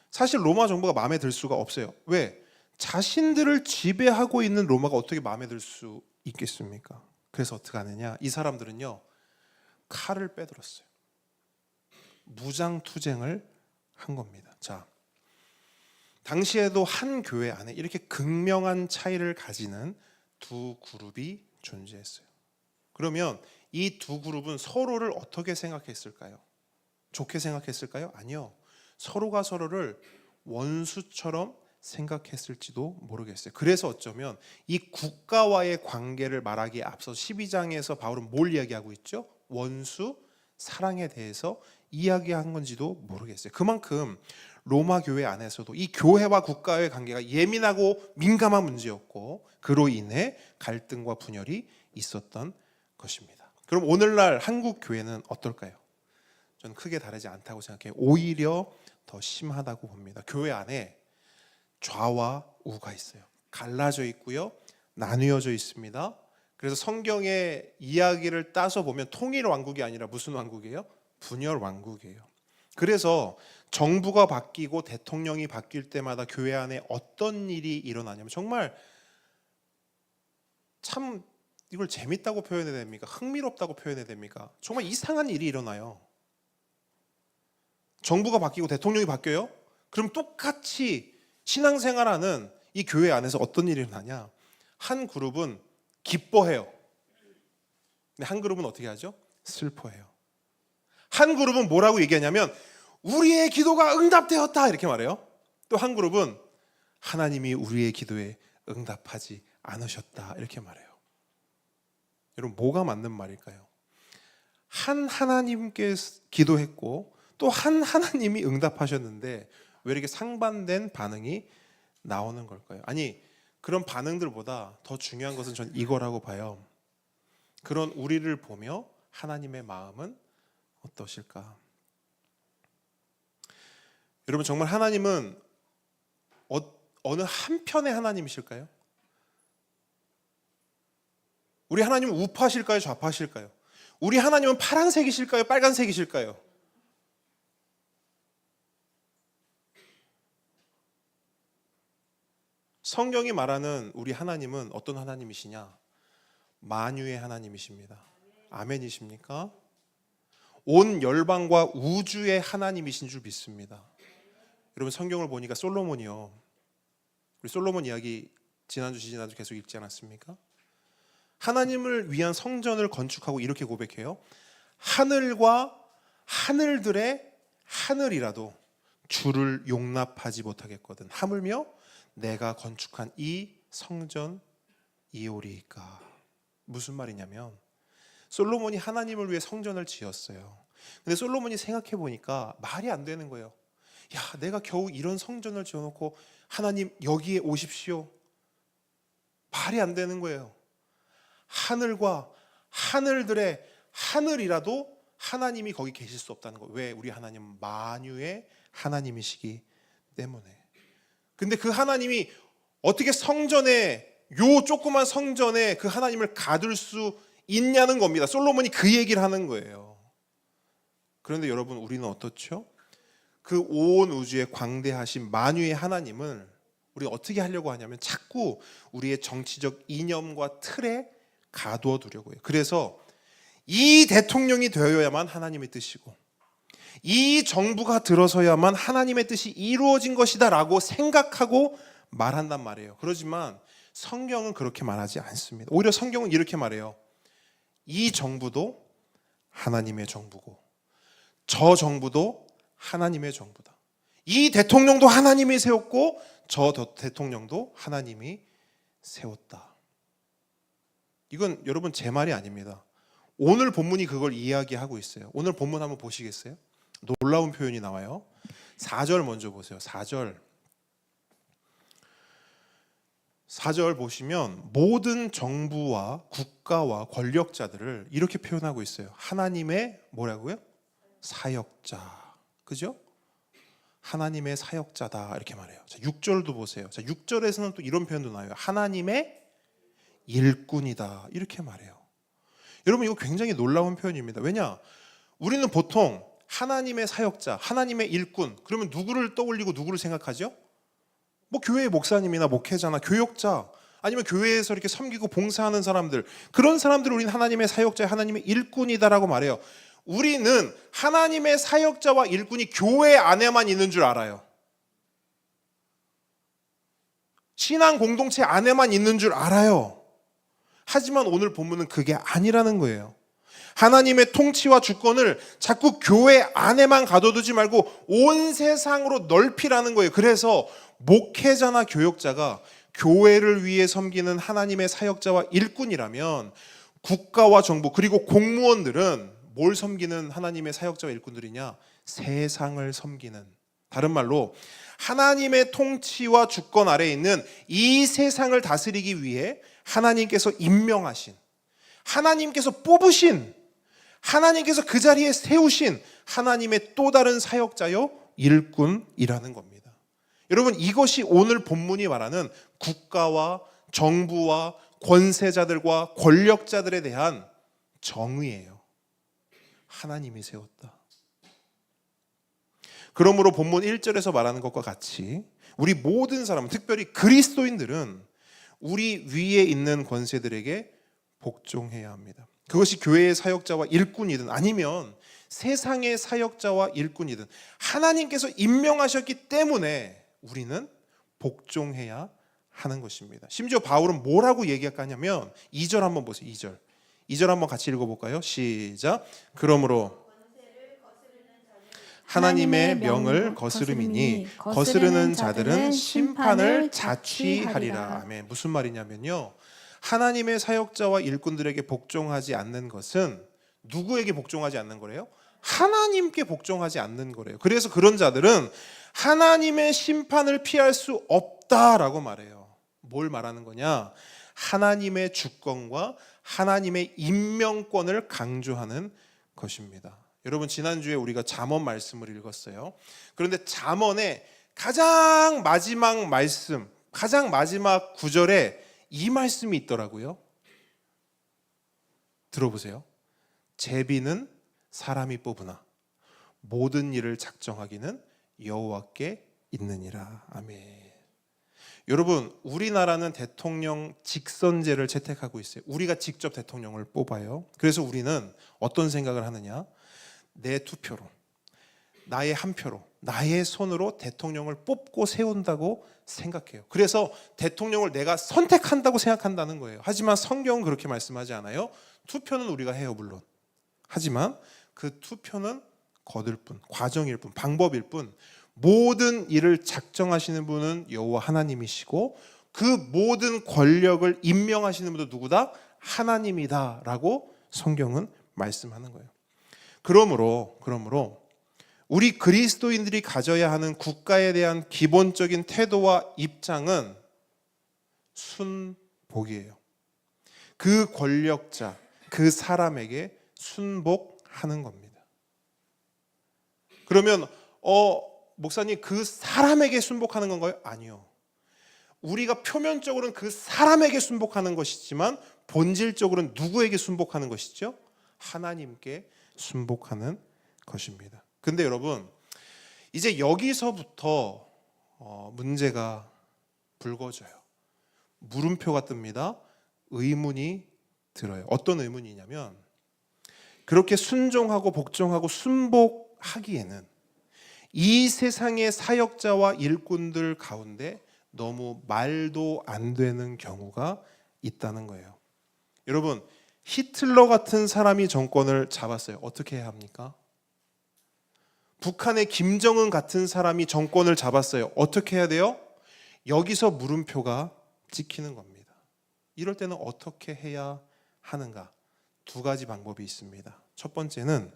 사실 로마 정부가 마음에 들 수가 없어요. 왜? 자신들을 지배하고 있는 로마가 어떻게 마음에 들 수 있겠습니까? 그래서 어떻게 하느냐? 이 사람들은요, 칼을 빼들었어요. 무장투쟁을 한 겁니다. 자, 당시에도 한 교회 안에 이렇게 극명한 차이를 가지는 두 그룹이 존재했어요. 그러면 이 두 그룹은 서로를 어떻게 생각했을까요? 좋게 생각했을까요? 아니요. 서로가 서로를 원수처럼 생각했을지도 모르겠어요. 그래서 어쩌면 이 국가와의 관계를 말하기에 앞서 12장에서 바울은 뭘 이야기하고 있죠? 원수, 사랑에 대해서 이야기한 건지도 모르겠어요. 그만큼 로마 교회 안에서도 이 교회와 국가의 관계가 예민하고 민감한 문제였고, 그로 인해 갈등과 분열이 있었던 것입니다. 그럼 오늘날 한국 교회는 어떨까요? 저는 크게 다르지 않다고 생각해요. 오히려 더 심하다고 봅니다. 교회 안에 좌와 우가 있어요. 갈라져 있고요, 나뉘어져 있습니다. 그래서 성경의 이야기를 따서 보면 통일 왕국이 아니라 무슨 왕국이에요? 분열 왕국이에요. 그래서 정부가 바뀌고 대통령이 바뀔 때마다 교회 안에 어떤 일이 일어나냐면, 정말 참 이걸 재밌다고 표현해야 됩니까? 흥미롭다고 표현해야 됩니까? 정말 이상한 일이 일어나요. 정부가 바뀌고 대통령이 바뀌어요? 그럼 똑같이 신앙생활하는 이 교회 안에서 어떤 일이 일어나냐? 한 그룹은 기뻐해요. 근데 한 그룹은 어떻게 하죠? 슬퍼해요. 한 그룹은 뭐라고 얘기하냐면 우리의 기도가 응답되었다 이렇게 말해요. 또 한 그룹은 하나님이 우리의 기도에 응답하지 않으셨다 이렇게 말해요. 여러분 뭐가 맞는 말일까요? 한 하나님께 기도했고 또 한 하나님이 응답하셨는데 왜 이렇게 상반된 반응이 나오는 걸까요? 아니 그런 반응들보다 더 중요한 것은 전 이거라고 봐요. 그런 우리를 보며 하나님의 마음은 어떠실까? 여러분 정말 하나님은 어느 한편의 하나님이실까요? 우리 하나님은 우파실까요? 좌파실까요? 우리 하나님은 파란색이실까요? 빨간색이실까요? 성경이 말하는 우리 하나님은 어떤 하나님이시냐? 만유의 하나님이십니다. 아멘이십니까? 온 열방과 우주의 하나님이신 줄 믿습니다. 여러분 성경을 보니까 솔로몬이요. 우리 솔로몬 이야기 지난주 지난주 계속 읽지 않았습니까? 하나님을 위한 성전을 건축하고 이렇게 고백해요. 하늘과 하늘들의 하늘이라도 주를 용납하지 못하겠거든. 하물며 내가 건축한 이 성전 이오리이까. 무슨 말이냐면 솔로몬이 하나님을 위해 성전을 지었어요. 근데 솔로몬이 생각해 보니까 말이 안 되는 거예요. 야, 내가 겨우 이런 성전을 지어놓고 하나님 여기에 오십시오. 말이 안 되는 거예요. 하늘과 하늘들의 하늘이라도 하나님이 거기 계실 수 없다는 거. 왜? 우리 하나님은 만유의 하나님이시기 때문에. 근데 그 하나님이 어떻게 성전에 요 조그만 성전에 그 하나님을 가둘 수 있냐는 겁니다. 솔로몬이 그 얘기를 하는 거예요. 그런데 여러분 우리는 어떻죠? 그 온 우주의 광대하신 만유의 하나님을 우리 어떻게 하려고 하냐면 자꾸 우리의 정치적 이념과 틀에 가두어 두려고 해요. 그래서 이 대통령이 되어야만 하나님의 뜻이고 이 정부가 들어서야만 하나님의 뜻이 이루어진 것이다 라고 생각하고 말한단 말이에요. 그렇지만 성경은 그렇게 말하지 않습니다. 오히려 성경은 이렇게 말해요. 이 정부도 하나님의 정부고 저 정부도 하나님의 정부다. 이 대통령도 하나님이 세웠고 저 대통령도 하나님이 세웠다. 이건 여러분 제 말이 아닙니다. 오늘 본문이 그걸 이야기하고 있어요. 오늘 본문 한번 보시겠어요? 놀라운 표현이 나와요. 4절 먼저 보세요. 4절 보시면 모든 정부와 국가와 권력자들을 이렇게 표현하고 있어요. 하나님의 뭐라고요? 사역자. 그죠? 하나님의 사역자다 이렇게 말해요. 자, 6절도 보세요. 자, 6절에서는 또 이런 표현도 나와요. 하나님의 일꾼이다 이렇게 말해요. 여러분 이거 굉장히 놀라운 표현입니다. 왜냐? 우리는 보통 하나님의 사역자, 하나님의 일꾼 그러면 누구를 떠올리고 누구를 생각하죠? 뭐 교회의 목사님이나 목회자나 교역자 아니면 교회에서 이렇게 섬기고 봉사하는 사람들 그런 사람들을 우리는 하나님의 사역자, 하나님의 일꾼이다라고 말해요. 우리는 하나님의 사역자와 일꾼이 교회 안에만 있는 줄 알아요. 신앙 공동체 안에만 있는 줄 알아요. 하지만 오늘 본문은 그게 아니라는 거예요. 하나님의 통치와 주권을 자꾸 교회 안에만 가둬두지 말고 온 세상으로 넓히라는 거예요. 그래서 목회자나 교역자가 교회를 위해 섬기는 하나님의 사역자와 일꾼이라면 국가와 정부 그리고 공무원들은 뭘 섬기는 하나님의 사역자와 일꾼들이냐? 세상을 섬기는, 다른 말로 하나님의 통치와 주권 아래에 있는 이 세상을 다스리기 위해 하나님께서 임명하신, 하나님께서 뽑으신, 하나님께서 그 자리에 세우신 하나님의 또 다른 사역자요 일꾼이라는 겁니다. 여러분 이것이 오늘 본문이 말하는 국가와 정부와 권세자들과 권력자들에 대한 정의예요. 하나님이 세웠다. 그러므로 본문 1절에서 말하는 것과 같이 우리 모든 사람, 특별히 그리스도인들은 우리 위에 있는 권세들에게 복종해야 합니다. 그것이 교회의 사역자와 일꾼이든 아니면 세상의 사역자와 일꾼이든 하나님께서 임명하셨기 때문에 우리는 복종해야 하는 것입니다. 심지어 바울은 뭐라고 얘기하냐면 2절 한번 보세요. 2절 한번 같이 읽어볼까요? 시작. 그러므로 하나님의 명을 거스름이니 거스르는 자들은 심판을 자취하리라. 아멘. 무슨 말이냐면요, 하나님의 사역자와 일꾼들에게 복종하지 않는 것은 누구에게 복종하지 않는 거래요? 하나님께 복종하지 않는 거래요. 그래서 그런 자들은 하나님의 심판을 피할 수 없다라고 말해요. 뭘 말하는 거냐? 하나님의 주권과 하나님의 임명권을 강조하는 것입니다. 여러분, 지난주에 우리가 잠언 말씀을 읽었어요. 그런데 잠언의 가장 마지막 말씀, 가장 마지막 구절에 이 말씀이 있더라고요. 들어보세요. 제비는 사람이 뽑으나 모든 일을 작정하기는 여호와께 있느니라. 아멘. 여러분, 우리나라는 대통령 직선제를 채택하고 있어요. 우리가 직접 대통령을 뽑아요. 그래서 우리는 어떤 생각을 하느냐? 내 투표로, 나의 한 표로, 나의 손으로 대통령을 뽑고 세운다고 생각해요. 그래서 대통령을 내가 선택한다고 생각한다는 거예요. 하지만 성경은 그렇게 말씀하지 않아요. 투표는 우리가 해요, 물론. 하지만 그 투표는 거들 뿐, 과정일 뿐, 방법일 뿐, 모든 일을 작정하시는 분은 여호와 하나님이시고 그 모든 권력을 임명하시는 분도 누구다? 하나님이다라고 성경은 말씀하는 거예요. 그러므로 우리 그리스도인들이 가져야 하는 국가에 대한 기본적인 태도와 입장은 순복이에요. 그 권력자, 그 사람에게 순복하는 겁니다. 그러면 목사님, 그 사람에게 순복하는 건가요? 아니요. 우리가 표면적으로는 그 사람에게 순복하는 것이지만 본질적으로는 누구에게 순복하는 것이죠? 하나님께 순복하는 것입니다. 근데 여러분, 이제 여기서부터 문제가 불거져요. 물음표가 뜹니다. 의문이 들어요. 어떤 의문이냐면, 그렇게 순종하고 복종하고 순복하기에는 이 세상의 사역자와 일꾼들 가운데 너무 말도 안 되는 경우가 있다는 거예요. 여러분, 히틀러 같은 사람이 정권을 잡았어요. 어떻게 해야 합니까? 북한의 김정은 같은 사람이 정권을 잡았어요. 어떻게 해야 돼요? 여기서 물음표가 찍히는 겁니다. 이럴 때는 어떻게 해야 하는가? 두 가지 방법이 있습니다. 첫 번째는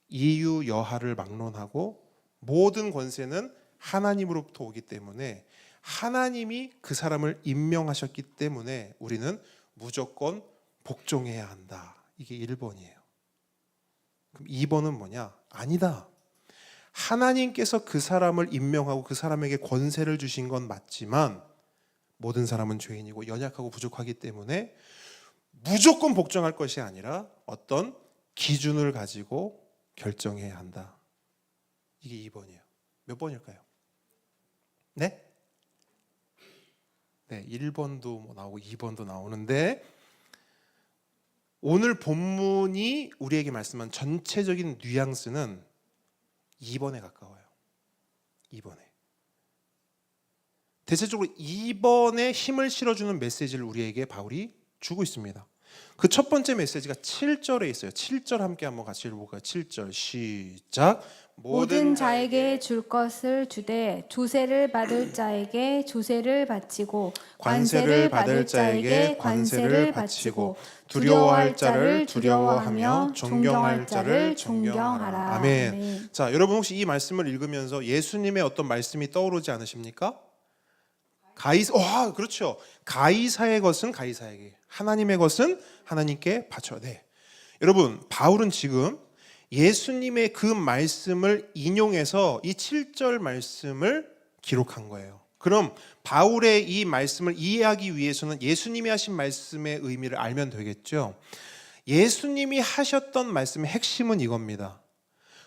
이유 여하를 막론하고 모든 권세는 하나님으로부터 오기 때문에 하나님이 그 사람을 임명하셨기 때문에 우리는 무조건 복종해야 한다. 이게 1번이에요. 그럼 2번은 뭐냐? 아니다. 하나님께서 그 사람을 임명하고 그 사람에게 권세를 주신 건 맞지만 모든 사람은 죄인이고 연약하고 부족하기 때문에 무조건 복종할 것이 아니라 어떤 기준을 가지고 결정해야 한다. 이게 2번이에요. 몇 번일까요? 네? 네, 1번도 나오고 2번도 나오는데 오늘 본문이 우리에게 말씀한 전체적인 뉘앙스는 2번에 가까워요. 2번에. 대체적으로 2번에 힘을 실어주는 메시지를 우리에게 바울이 주고 있습니다. 그 첫 번째 메시지가 7절에 있어요. 7절 함께 한번 같이 읽어볼까요? 7절 시작. 모든 자에게 줄 것을 주되 조세를 받을 자에게 조세를 바치고 관세를 받을 자에게 관세를 바치고 두려워할 자를 두려워하며 존경할 자를 존경하라. 아멘. 아멘. 자, 여러분 혹시 이 말씀을 읽으면서 예수님의 어떤 말씀이 떠오르지 않으십니까? 그렇죠. 가이사의 것은 가이사에게, 하나님의 것은 하나님께 바쳐야 돼. 여러분, 바울은 지금 예수님의 그 말씀을 인용해서 이 7절 말씀을 기록한 거예요. 그럼 바울의 이 말씀을 이해하기 위해서는 예수님이 하신 말씀의 의미를 알면 되겠죠. 예수님이 하셨던 말씀의 핵심은 이겁니다.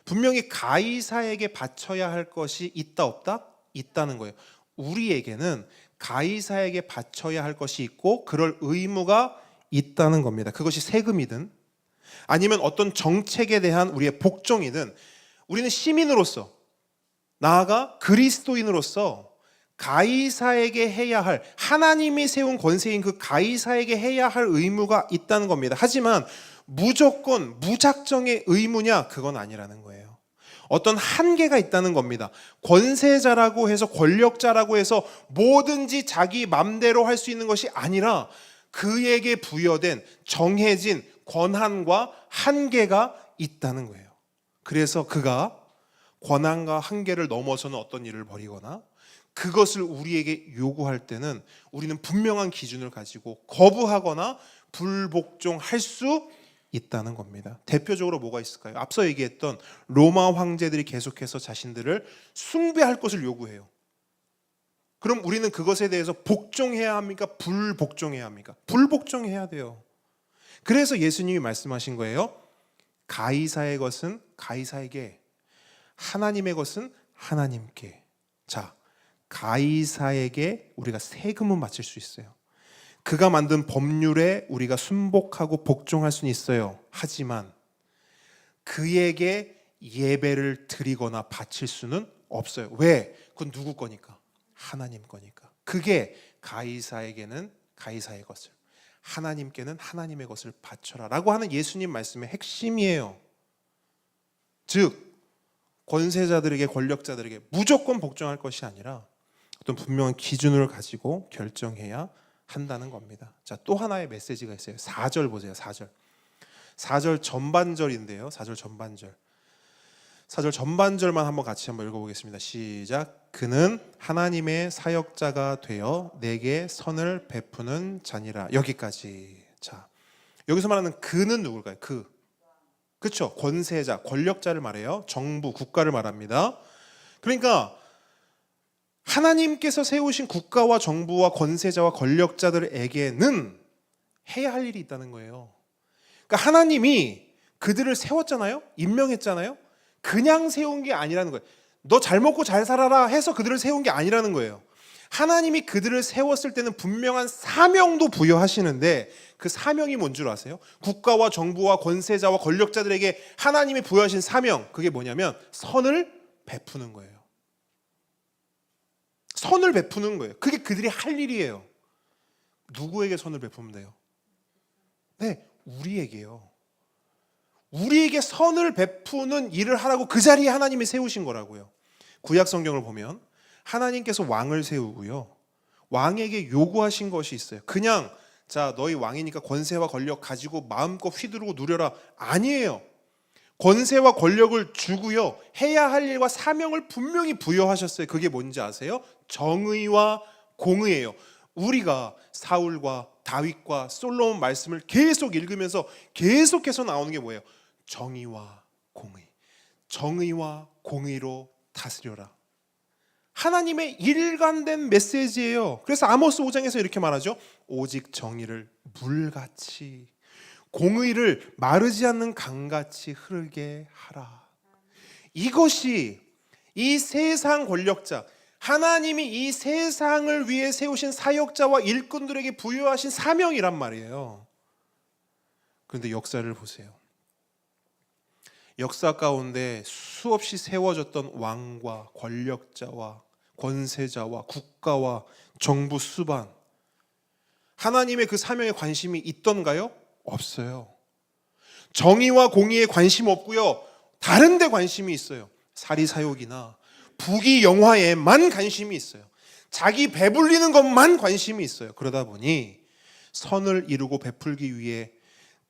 분명히 가이사에게 바쳐야 할 것이 있다 없다? 있다는 거예요. 우리에게는 가이사에게 바쳐야 할 것이 있고 그럴 의무가 있다는 겁니다. 그것이 세금이든 아니면 어떤 정책에 대한 우리의 복종이든 우리는 시민으로서 나아가 그리스도인으로서 가이사에게 해야 할, 하나님이 세운 권세인 그 가이사에게 해야 할 의무가 있다는 겁니다. 하지만 무조건 무작정의 의무냐? 그건 아니라는 거예요. 어떤 한계가 있다는 겁니다. 권세자라고 해서 권력자라고 해서 뭐든지 자기 맘대로 할 수 있는 것이 아니라 그에게 부여된 정해진 권한과 한계가 있다는 거예요. 그래서 그가 권한과 한계를 넘어서는 어떤 일을 벌이거나 그것을 우리에게 요구할 때는 우리는 분명한 기준을 가지고 거부하거나 불복종할 수 있다는 겁니다. 대표적으로 뭐가 있을까요? 앞서 얘기했던 로마 황제들이 계속해서 자신들을 숭배할 것을 요구해요. 그럼 우리는 그것에 대해서 복종해야 합니까? 불복종해야 합니까? 불복종해야 돼요. 그래서 예수님이 말씀하신 거예요. 가이사의 것은 가이사에게, 하나님의 것은 하나님께. 자, 가이사에게 우리가 세금은 바칠 수 있어요. 그가 만든 법률에 우리가 순복하고 복종할 수는 있어요. 하지만 그에게 예배를 드리거나 바칠 수는 없어요. 왜? 그건 누구 거니까? 하나님 거니까. 그게 가이사에게는 가이사의 것을, 하나님께는 하나님의 것을 바쳐라 라고 하는 예수님 말씀의 핵심이에요. 즉 권세자들에게, 권력자들에게 무조건 복종할 것이 아니라 어떤 분명한 기준을 가지고 결정해야 한다는 겁니다. 자, 또 하나의 메시지가 있어요. 4절 보세요. 4절 전반절인데요. 4절 전반절. 4절 전반절만 한번 같이 한번 읽어보겠습니다. 시작. 그는 하나님의 사역자가 되어 내게 선을 베푸는 자니라. 여기까지. 자, 여기서 말하는 그는 누굴까요? 그렇죠. 권세자, 권력자를 말해요. 정부, 국가를 말합니다. 그러니까 하나님께서 세우신 국가와 정부와 권세자와 권력자들에게는 해야 할 일이 있다는 거예요. 그러니까 하나님이 그들을 세웠잖아요. 임명했잖아요. 그냥 세운 게 아니라는 거예요. 너 잘 먹고 잘 살아라 해서 그들을 세운 게 아니라는 거예요. 하나님이 그들을 세웠을 때는 분명한 사명도 부여하시는데 그 사명이 뭔 줄 아세요? 국가와 정부와 권세자와 권력자들에게 하나님이 부여하신 사명, 그게 뭐냐면 선을 베푸는 거예요. 선을 베푸는 거예요. 그게 그들이 할 일이에요. 누구에게 선을 베푸면 돼요? 네, 우리에게요. 우리에게 선을 베푸는 일을 하라고 그 자리에 하나님이 세우신 거라고요. 구약 성경을 보면 하나님께서 왕을 세우고요. 왕에게 요구하신 것이 있어요. 그냥 자, 너희 왕이니까 권세와 권력 가지고 마음껏 휘두르고 누려라. 아니에요. 권세와 권력을 주고요. 해야 할 일과 사명을 분명히 부여하셨어요. 그게 뭔지 아세요? 정의와 공의예요. 우리가 사울과 다윗과 솔로몬 말씀을 계속 읽으면서 계속해서 나오는 게 뭐예요? 정의와 공의. 정의와 공의로 다스려라. 하나님의 일관된 메시지예요. 그래서 아모스 5장에서 이렇게 말하죠. 오직 정의를 물같이, 공의를 마르지 않는 강같이 흐르게 하라. 이것이 이 세상 권력자, 하나님이 이 세상을 위해 세우신 사역자와 일꾼들에게 부여하신 사명이란 말이에요. 그런데 역사를 보세요. 역사 가운데 수없이 세워졌던 왕과 권력자와 권세자와 국가와 정부 수반, 하나님의 그 사명에 관심이 있던가요? 없어요. 정의와 공의에 관심 없고요. 다른 데 관심이 있어요. 사리사욕이나 부귀 영화에만 관심이 있어요. 자기 배불리는 것만 관심이 있어요. 그러다 보니 선을 이루고 베풀기 위해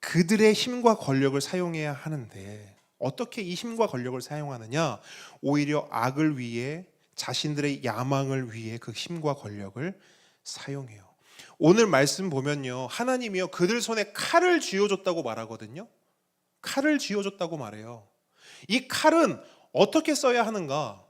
그들의 힘과 권력을 사용해야 하는데 어떻게 이 힘과 권력을 사용하느냐? 오히려 악을 위해, 자신들의 야망을 위해 그 힘과 권력을 사용해요. 오늘 말씀 보면요, 하나님이요 그들 손에 칼을 쥐어줬다고 말하거든요. 칼을 쥐어줬다고 말해요. 이 칼은 어떻게 써야 하는가?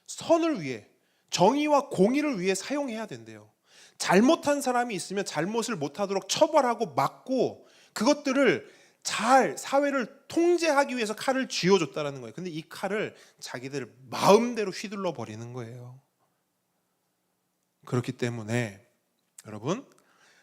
선을 위해, 정의와 공의를 위해 사용해야 된대요. 잘못한 사람이 있으면 잘못을 못하도록 처벌하고 막고 그것들을 잘 사회를 통제하기 위해서 칼을 쥐어줬다는 거예요. 근데 이 칼을 자기들 마음대로 휘둘러 버리는 거예요. 그렇기 때문에 여러분,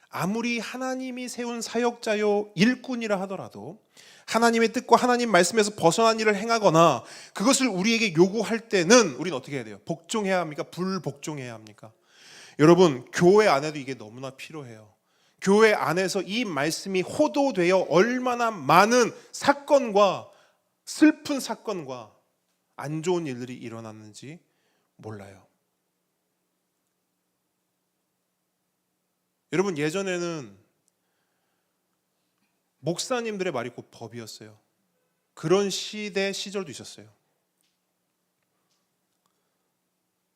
아무리 하나님이 세운 사역자요 일꾼이라 하더라도 하나님의 뜻과 하나님 말씀에서 벗어난 일을 행하거나 그것을 우리에게 요구할 때는 우리는 어떻게 해야 돼요? 복종해야 합니까? 불복종해야 합니까? 여러분, 교회 안에도 이게 너무나 필요해요. 교회 안에서 이 말씀이 호도되어 얼마나 많은 사건과 슬픈 사건과 안 좋은 일들이 일어났는지 몰라요. 여러분, 예전에는 목사님들의 말이 곧 법이었어요. 그런 시절도 있었어요.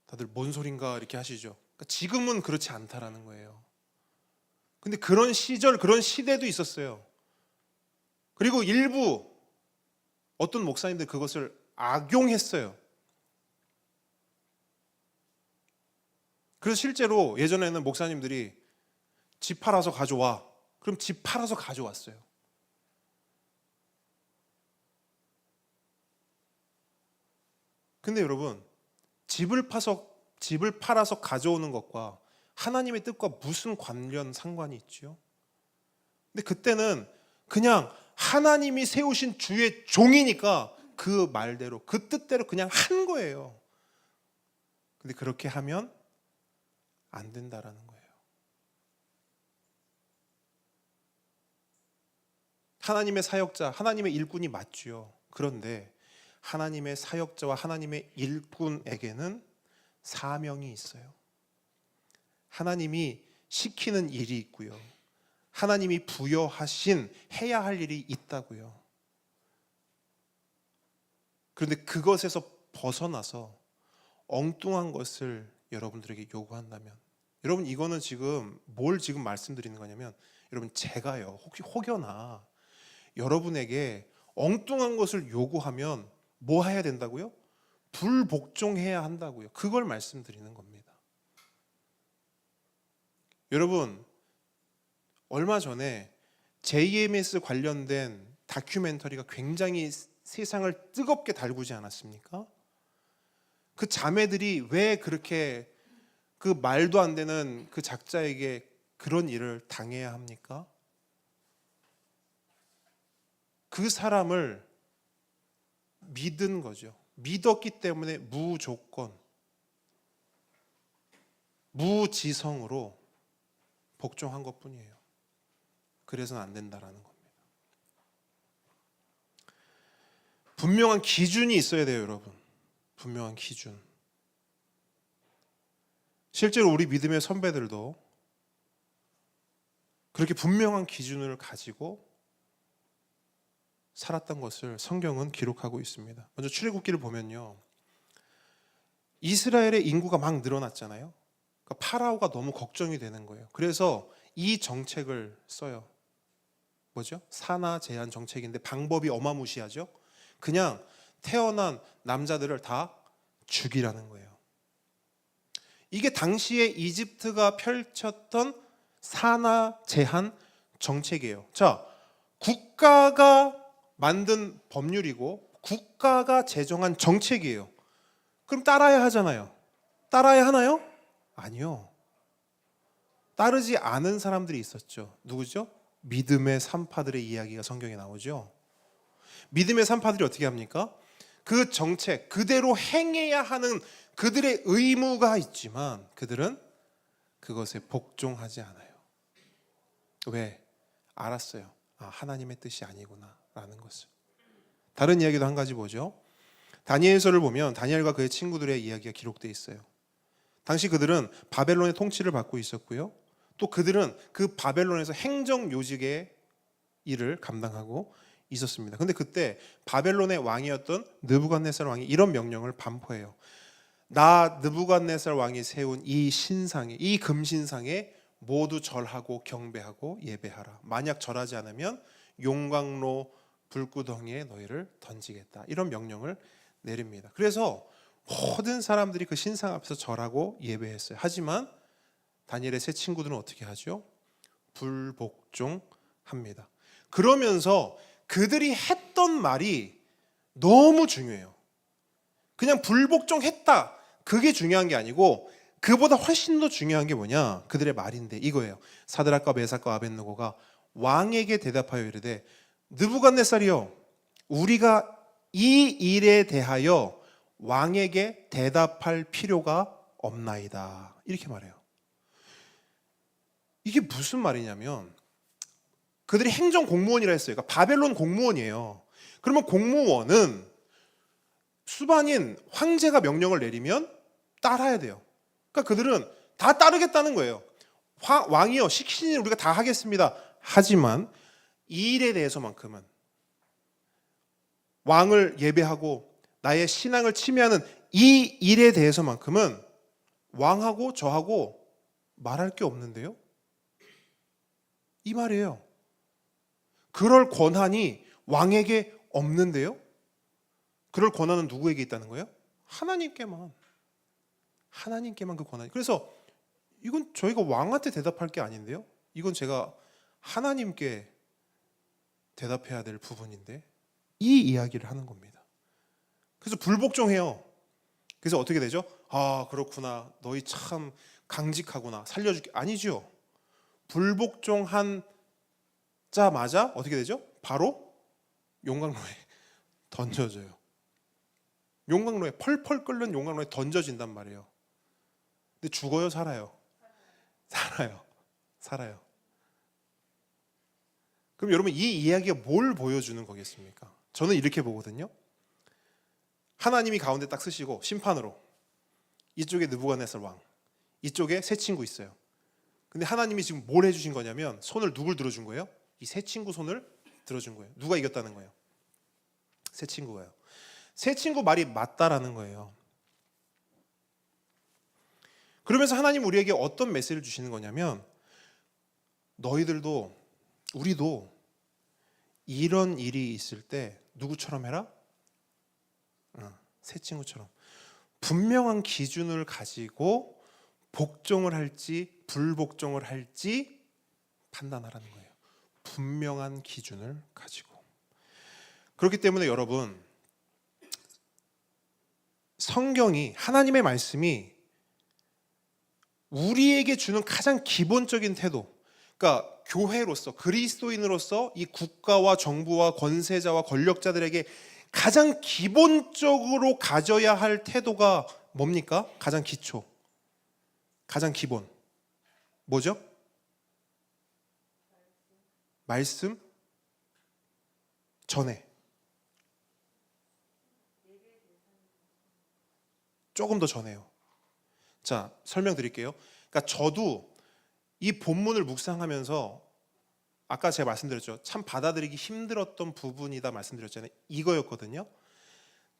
다들 뭔 소린가 이렇게 하시죠. 그러니까 지금은 그렇지 않다라는 거예요. 근데 그런 시절, 그런 시대도 있었어요. 그리고 일부 어떤 목사님들 그것을 악용했어요. 그래서 실제로 예전에는 목사님들이 집 팔아서 가져와. 그럼 집 팔아서 가져왔어요. 근데 여러분, 집을 팔아서 가져오는 것과 하나님의 뜻과 무슨 상관이 있죠? 근데 그때는 그냥 하나님이 세우신 주의 종이니까 그 말대로, 그 뜻대로 그냥 한 거예요. 근데 그렇게 하면 안 된다라는 거예요. 하나님의 사역자, 하나님의 일꾼이 맞지요. 그런데 하나님의 사역자와 하나님의 일꾼에게는 사명이 있어요. 하나님이 시키는 일이 있고요. 하나님이 부여하신 해야 할 일이 있다고요. 그런데 그것에서 벗어나서 엉뚱한 것을 여러분들에게 요구한다면, 여러분, 이거는 지금 뭘 지금 말씀드리는 거냐면, 여러분, 제가요 혹여나 여러분에게 엉뚱한 것을 요구하면 뭐 해야 된다고요? 불복종해야 한다고요. 그걸 말씀드리는 겁니다. 여러분, 얼마 전에 JMS 관련된 다큐멘터리가 굉장히 세상을 뜨겁게 달구지 않았습니까? 그 자매들이 왜 그렇게 그 말도 안 되는 그 작자에게 그런 일을 당해야 합니까? 그 사람을 믿은 거죠. 믿었기 때문에 무조건, 무지성으로 복종한 것뿐이에요. 그래서는 안 된다라는 겁니다. 분명한 기준이 있어야 돼요, 여러분. 분명한 기준. 실제로 우리 믿음의 선배들도 그렇게 분명한 기준을 가지고 살았던 것을 성경은 기록하고 있습니다. 먼저 출애굽기를 보면요, 이스라엘의 인구가 막 늘어났잖아요. 그러니까 파라오가 너무 걱정이 되는 거예요. 그래서 이 정책을 써요. 뭐죠? 산하 제한 정책인데 방법이 어마무시하죠. 그냥 태어난 남자들을 다 죽이라는 거예요. 이게 당시에 이집트가 펼쳤던 산하 제한 정책이에요. 자, 국가가 만든 법률이고 국가가 제정한 정책이에요. 그럼 따라야 하잖아요. 따라야 하나요? 아니요. 따르지 않은 사람들이 있었죠. 누구죠? 믿음의 산파들의 이야기가 성경에 나오죠. 믿음의 산파들이 어떻게 합니까? 그 정책 그대로 행해야 하는 그들의 의무가 있지만 그들은 그것에 복종하지 않아요. 왜? 알았어요. 하나님의 뜻이 아니구나 라는 것을. 다른 이야기도 한 가지 보죠. 다니엘서를 보면 다니엘과 그의 친구들의 이야기가 기록되어 있어요. 당시 그들은 바벨론의 통치를 받고 있었고요. 또 그들은 그 바벨론에서 행정 요직의 일을 감당하고 있었습니다. 그런데 그때 바벨론의 왕이었던 느부갓네살 왕이 이런 명령을 반포해요. 나 느부갓네살 왕이 세운 이 신상에, 이 금신상에 모두 절하고 경배하고 예배하라. 만약 절하지 않으면 용광로 불구덩이에 너희를 던지겠다. 이런 명령을 내립니다. 그래서 모든 사람들이 그 신상 앞에서 절하고 예배했어요. 하지만 다니엘의 세 친구들은 어떻게 하죠? 불복종합니다. 그러면서 그들이 했던 말이 너무 중요해요. 그냥 불복종했다, 그게 중요한 게 아니고 그보다 훨씬 더 중요한 게 뭐냐? 그들의 말인데 이거예요. 사드락과 메삭과 아벳느고가 왕에게 대답하여 이르되 느부갓네살이여, 우리가 이 일에 대하여 왕에게 대답할 필요가 없나이다. 이렇게 말해요. 이게 무슨 말이냐면 그들이 행정 공무원이라 했어요. 그러니까 바벨론 공무원이에요. 그러면 공무원은 수반인 황제가 명령을 내리면 따라야 돼요. 그러니까 그들은 다 따르겠다는 거예요. 왕이요, 시키신 일 우리가 다 하겠습니다. 하지만 이 일에 대해서만큼은, 왕을 예배하고 나의 신앙을 침해하는 이 일에 대해서만큼은 왕하고 저하고 말할 게 없는데요, 이 말이에요. 그럴 권한이 왕에게 없는데요, 그럴 권한은 누구에게 있다는 거예요? 하나님께만 그 권한이. 그래서 이건 저희가 왕한테 대답할 게 아닌데요, 이건 제가 하나님께 대답해야 될 부분인데 이 이야기를 하는 겁니다. 그래서 불복종해요. 그래서 어떻게 되죠? 아, 그렇구나, 너희 참 강직하구나, 살려줄게. 아니죠. 불복종한 자마자 어떻게 되죠? 바로 용광로에 던져져요. 용광로에, 펄펄 끓는 용광로에 던져진단 말이에요. 근데 죽어요, 살아요? 살아요. 그럼 여러분, 이 이야기가 뭘 보여주는 거겠습니까? 저는 이렇게 보거든요. 하나님이 가운데 딱 쓰시고 심판으로, 이쪽에 느부갓네살 왕, 이쪽에 세 친구 있어요. 근데 하나님이 지금 뭘 해주신 거냐면 손을 누굴 들어준 거예요? 이 세 친구 손을 들어준 거예요. 누가 이겼다는 거예요? 세 친구가요. 세 친구 말이 맞다라는 거예요. 그러면서 하나님 우리에게 어떤 메시지를 주시는 거냐면, 너희들도 우리도 이런 일이 있을 때 누구처럼 해라? 세 친구처럼 분명한 기준을 가지고 복종을 할지 불복종을 할지 판단하라는 거예요. 분명한 기준을 가지고. 그렇기 때문에 여러분, 성경이, 하나님의 말씀이 우리에게 주는 가장 기본적인 태도, 그러니까 교회로서, 그리스도인으로서 이 국가와 정부와 권세자와 권력자들에게 가장 기본적으로 가져야 할 태도가 뭡니까? 가장 기초, 가장 기본 뭐죠? 말씀 전에 조금 더 전해요. 자, 설명드릴게요. 그러니까 저도 이 본문을 묵상하면서 아까 제가 말씀드렸죠. 참 받아들이기 힘들었던 부분이다 말씀드렸잖아요. 이거였거든요.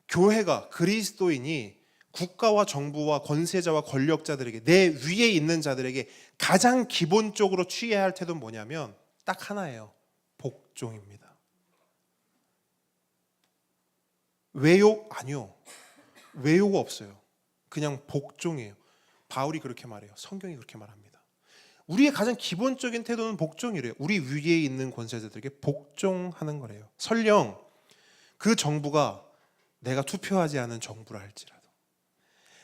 교회가, 그리스도인이 국가와 정부와 권세자와 권력자들에게, 내 위에 있는 자들에게 가장 기본적으로 취해야 할 태도는 뭐냐면 딱 하나예요. 복종입니다. 왜요? 아니요. 왜요가 없어요. 그냥 복종이에요. 바울이 그렇게 말해요. 성경이 그렇게 말합니다. 우리의 가장 기본적인 태도는 복종이래요. 우리 위에 있는 권세자들에게 복종하는 거래요. 설령 그 정부가 내가 투표하지 않은 정부라 할지라도,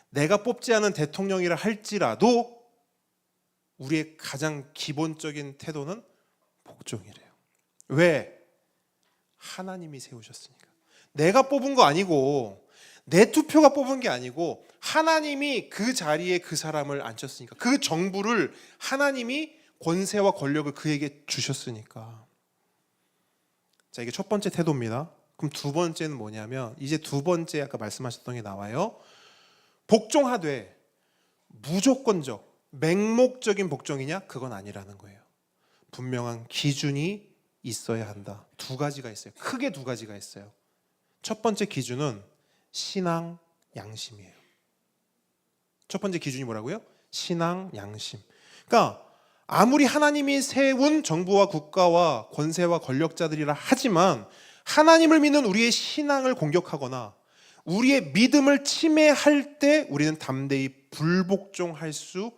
내가 뽑지 않은 대통령이라 할지라도 우리의 가장 기본적인 태도는 복종이래요. 왜? 하나님이 세우셨으니까. 내가 뽑은 거 아니고, 내 투표가 뽑은 게 아니고 하나님이 그 자리에 그 사람을 앉혔으니까, 그 정부를 하나님이 권세와 권력을 그에게 주셨으니까. 자, 이게 첫 번째 태도입니다. 그럼 두 번째는 뭐냐면, 이제 두 번째 아까 말씀하셨던 게 나와요. 복종하되 무조건적, 맹목적인 복종이냐? 그건 아니라는 거예요. 분명한 기준이 있어야 한다. 두 가지가 있어요. 크게 두 가지가 있어요. 첫 번째 기준은 신앙 양심이에요. 첫 번째 기준이 뭐라고요? 신앙 양심. 그러니까 아무리 하나님이 세운 정부와 국가와 권세와 권력자들이라 하지만 하나님을 믿는 우리의 신앙을 공격하거나 우리의 믿음을 침해할 때 우리는 담대히 불복종할 수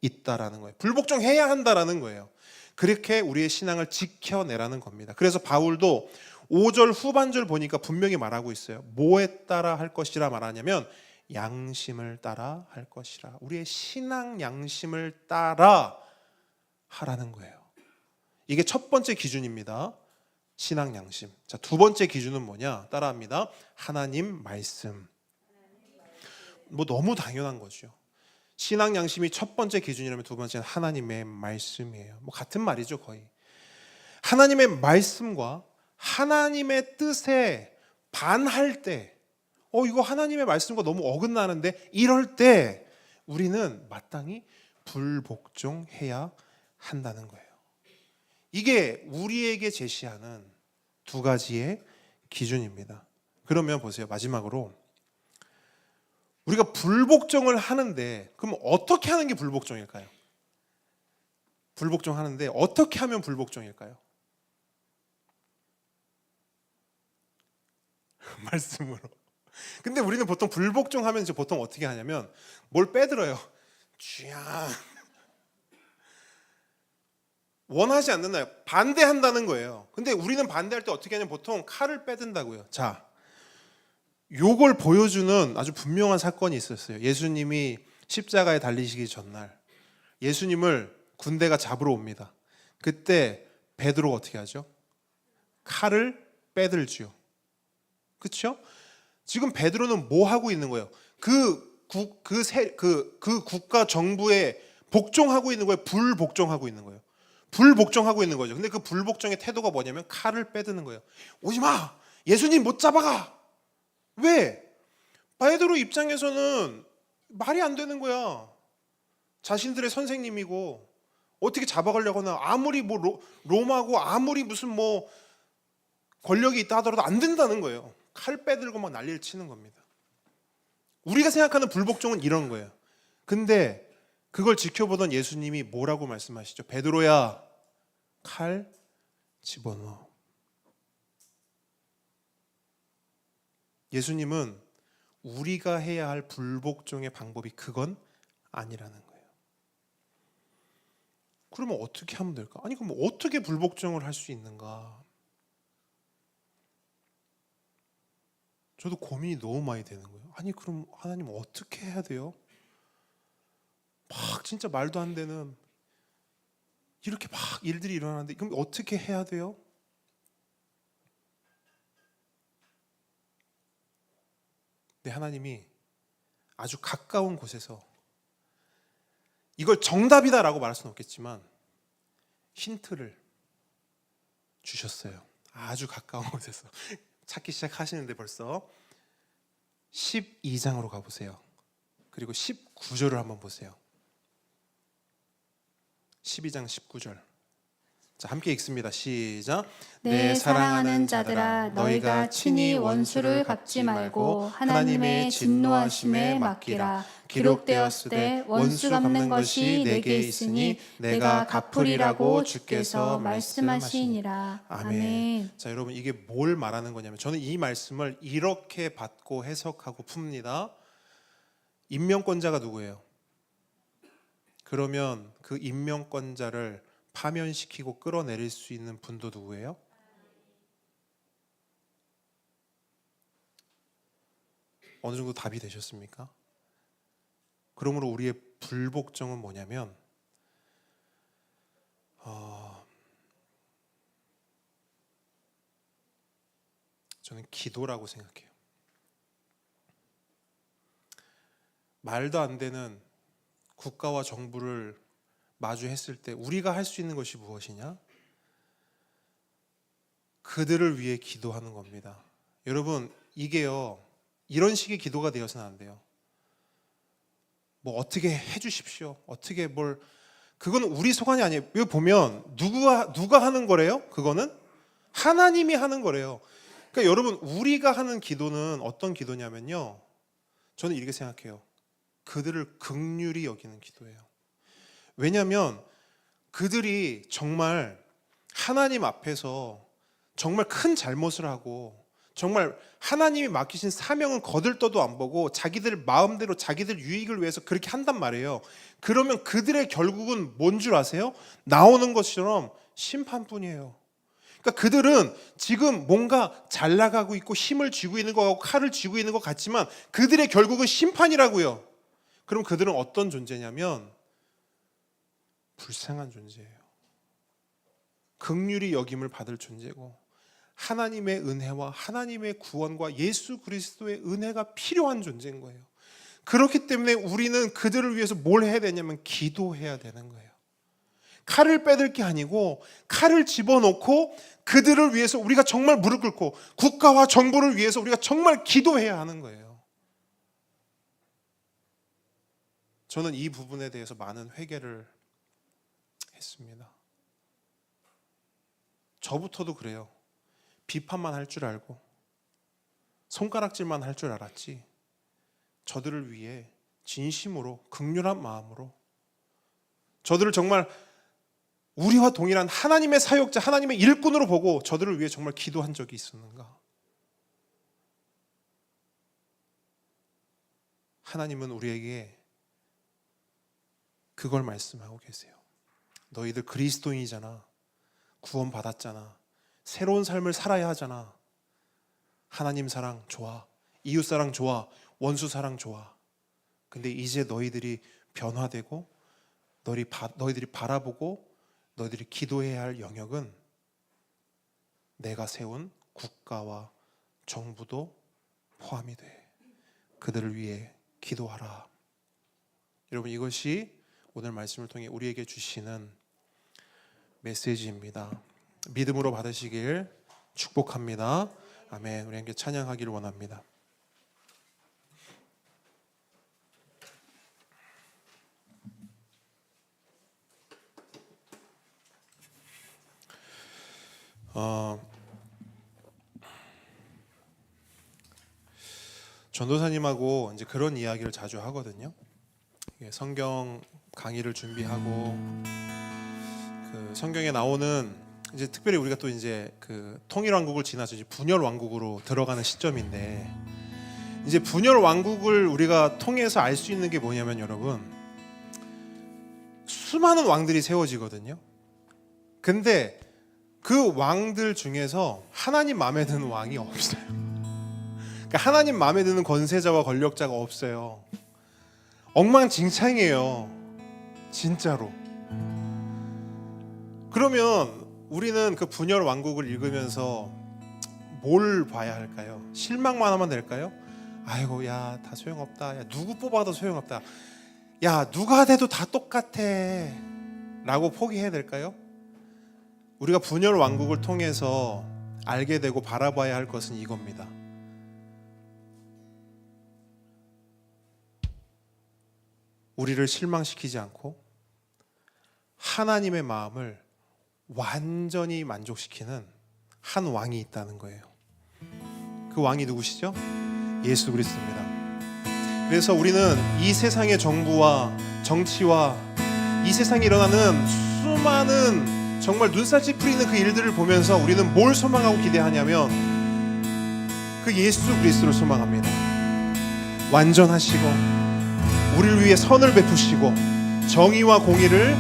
있다라는 거예요. 불복종해야 한다라는 거예요. 그렇게 우리의 신앙을 지켜내라는 겁니다. 그래서 바울도 5절 후반절 보니까 분명히 말하고 있어요. 뭐에 따라 할 것이라 말하냐면 양심을 따라 할 것이라. 우리의 신앙 양심을 따라 하라는 거예요. 이게 첫 번째 기준입니다. 신앙 양심. 자, 두 번째 기준은 뭐냐? 따라합니다. 하나님 말씀. 뭐 너무 당연한 거죠. 신앙 양심이 첫 번째 기준이라면 두 번째는 하나님의 말씀이에요. 뭐 같은 말이죠, 거의. 하나님의 말씀과 하나님의 뜻에 반할 때 이거 하나님의 말씀과 너무 어긋나는데, 이럴 때 우리는 마땅히 불복종해야 한다는 거예요. 이게 우리에게 제시하는 두 가지의 기준입니다. 그러면 보세요. 마지막으로 우리가 불복종을 하는데, 그럼 어떻게 하는 게 불복종일까요? 불복종하는데 어떻게 하면 불복종일까요? 말씀으로. 근데 우리는 보통 불복종하면 이제 보통 어떻게 하냐면 뭘 빼들어요. 쥐야. 원하지 않는다요. 반대한다는 거예요. 근데 우리는 반대할 때 어떻게 하냐면 보통 칼을 빼든다고요. 자, 요걸 보여주는 아주 분명한 사건이 있었어요. 예수님이 십자가에 달리시기 전날 예수님을 군대가 잡으러 옵니다. 그때 베드로가 어떻게 하죠? 칼을 빼들지요. 그렇죠? 지금 베드로는 뭐 하고 있는 거예요? 그 국가 정부에 복종하고 있는 거예요? 불복종하고 있는 거예요? 불복종하고 있는 거죠. 근데 그 불복종의 태도가 뭐냐면 칼을 빼드는 거예요. 오지 마! 예수님 못 잡아가! 왜? 베드로 입장에서는 말이 안 되는 거야. 자신들의 선생님이고 어떻게 잡아가려거나 아무리 뭐 로마고 아무리 무슨 뭐 권력이 있다 하더라도 안 된다는 거예요. 칼 빼들고 막 난리를 치는 겁니다. 우리가 생각하는 불복종은 이런 거예요. 근데 그걸 지켜보던 예수님이 뭐라고 말씀하시죠? 베드로야, 칼 집어넣어. 예수님은 우리가 해야 할 불복종의 방법이 그건 아니라는 거예요. 그러면 어떻게 하면 될까? 아니 그럼 어떻게 불복종을 할 수 있는가? 저도 고민이 너무 많이 되는 거예요. 아니 그럼 하나님 어떻게 해야 돼요? 막 진짜 말도 안 되는 이렇게 막 일들이 일어나는데 그럼 어떻게 해야 돼요? 네, 하나님이 아주 가까운 곳에서 이걸 정답이다라고 말할 수는 없겠지만 힌트를 주셨어요. 아주 가까운 곳에서. 찾기 시작하시는데 벌써 12장으로 가보세요. 그리고 19절을 한번 보세요. 12장 19절. 자, 함께 읽습니다. 시작. 내 사랑하는 자들아, 너희가 친히 원수를 갚지 말고 하나님의 진노하심에 맡기라. 기록되었으되 원수 갚는 것이 내게 있으니 내가 갚으리라고 주께서 말씀하시니라. 아멘. 자, 여러분 이게 뭘 말하는 거냐면 저는 이 말씀을 이렇게 받고 해석하고 풉니다. 임명권자가 누구예요? 그러면 그 임명권자를 파면시키고 끌어내릴 수 있는 분도 누구예요? 어느 정도 답이 되셨습니까? 그러므로 우리의 불복종은 뭐냐면 저는 기도라고 생각해요. 말도 안 되는 국가와 정부를 마주했을 때 우리가 할 수 있는 것이 무엇이냐? 그들을 위해 기도하는 겁니다. 여러분 이게요 이런 식의 기도가 되어서는 안 돼요. 뭐 어떻게 해주십시오. 어떻게 뭘 그건 우리 소관이 아니에요. 여기 보면 누가 하는 거래요? 그거는 하나님이 하는 거래요. 그러니까 여러분 우리가 하는 기도는 어떤 기도냐면요. 저는 이렇게 생각해요. 그들을 긍휼히 여기는 기도예요. 왜냐하면 그들이 정말 하나님 앞에서 정말 큰 잘못을 하고 정말 하나님이 맡기신 사명은 거들떠도 안 보고 자기들 마음대로 자기들 유익을 위해서 그렇게 한단 말이에요. 그러면 그들의 결국은 뭔 줄 아세요? 나오는 것처럼 심판뿐이에요. 그러니까 그들은 지금 뭔가 잘 나가고 있고 힘을 쥐고 있는 것 같고 칼을 쥐고 있는 것 같지만 그들의 결국은 심판이라고요. 그럼 그들은 어떤 존재냐면 불쌍한 존재예요. 긍휼히 여김을 받을 존재고 하나님의 은혜와 하나님의 구원과 예수 그리스도의 은혜가 필요한 존재인 거예요. 그렇기 때문에 우리는 그들을 위해서 뭘 해야 되냐면 기도해야 되는 거예요. 칼을 빼들 게 아니고 칼을 집어넣고 그들을 위해서 우리가 정말 무릎 꿇고 국가와 정부를 위해서 우리가 정말 기도해야 하는 거예요. 저는 이 부분에 대해서 많은 회개를 했습니다. 저부터도 그래요. 비판만 할 줄 알고 손가락질만 할 줄 알았지, 저들을 위해 진심으로 극률한 마음으로 저들을 정말 우리와 동일한 하나님의 사역자, 하나님의 일꾼으로 보고 저들을 위해 정말 기도한 적이 있었는가? 하나님은 우리에게 그걸 말씀하고 계세요. 너희들 그리스도인이잖아. 구원 받았잖아. 새로운 삶을 살아야 하잖아. 하나님 사랑 좋아. 이웃 사랑 좋아. 원수 사랑 좋아. 근데 이제 너희들이 변화되고 너희들이 바라보고 너희들이 기도해야 할 영역은 내가 세운 국가와 정부도 포함이 돼. 그들을 위해 기도하라. 여러분, 이것이 오늘 말씀을 통해 우리에게 주시는 메시지입니다. 믿음으로 받으시길 축복합니다. 아멘. 우리 함께 찬양하기를 원합니다. 전도사님하고 이제 그런 이야기를 자주 하거든요. 성경 강의를 준비하고 그 성경에 나오는 이제 특별히 우리가 또 이제 그 통일 왕국을 지나서 이제 분열 왕국으로 들어가는 시점인데, 이제 분열 왕국을 우리가 통해서 알 수 있는 게 뭐냐면 여러분, 수많은 왕들이 세워지거든요. 근데 그 왕들 중에서 하나님 마음에 드는 왕이 없어요. 그러니까 하나님 마음에 드는 권세자와 권력자가 없어요. 엉망진창이에요, 진짜로. 그러면 우리는 그 분열 왕국을 읽으면서 뭘 봐야 할까요? 실망만 하면 될까요? 아이고, 야, 다 소용없다. 야, 누구 뽑아도 소용없다. 야, 누가 돼도 다 똑같아 라고 포기해야 될까요? 우리가 분열 왕국을 통해서 알게 되고 바라봐야 할 것은 이겁니다. 우리를 실망시키지 않고 하나님의 마음을 완전히 만족시키는 한 왕이 있다는 거예요. 그 왕이 누구시죠? 예수 그리스도입니다. 그래서 우리는 이 세상의 정부와 정치와 이 세상에 일어나는 수많은 정말 눈살 찌푸리는 그 일들을 보면서 우리는 뭘 소망하고 기대하냐면 그 예수 그리스도를 소망합니다. 완전하시고 우리를 위해 선을 베푸시고 정의와 공의를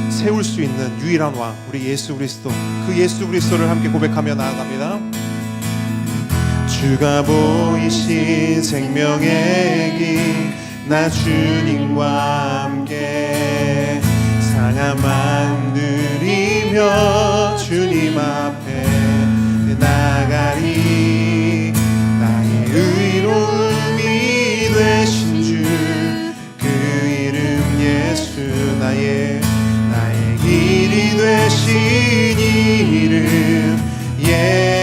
세울 수 있는 유일한 왕, 우리 예수 그리스도. 그 예수 그리스도를 함께 고백하며 나아갑니다. 주가 보이신 생명의 길, 나 주님과 함께 상함만 누리며 주님 앞에 나가리. 나의 의로움이 되신 주, 그 이름 예수. 나의 길이 되신 이름 예수.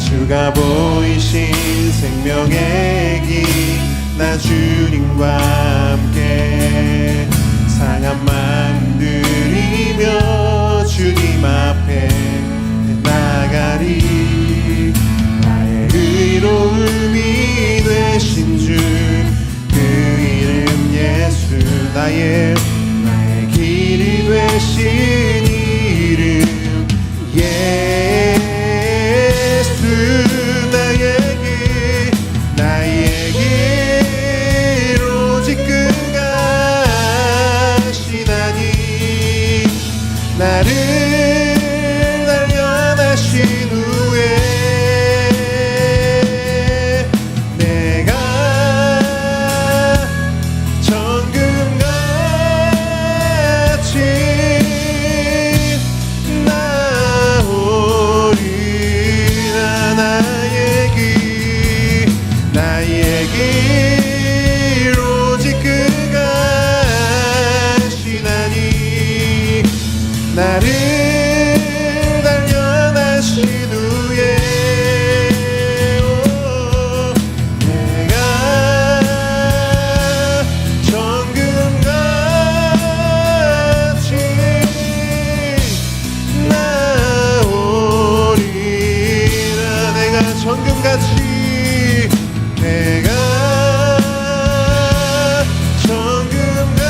주가 보이신 생명의 길, 나 주님과 함께 상함만 누리며 주님 앞에 나가리. 나의 의로움이 되신 주, 그 이름 예수. 나의 길이 되신 이름 예수. 나의 길 오직 그가 하시나니, 나를 단련하신 후에 내가 정금같이 정금같이 내가 정금같이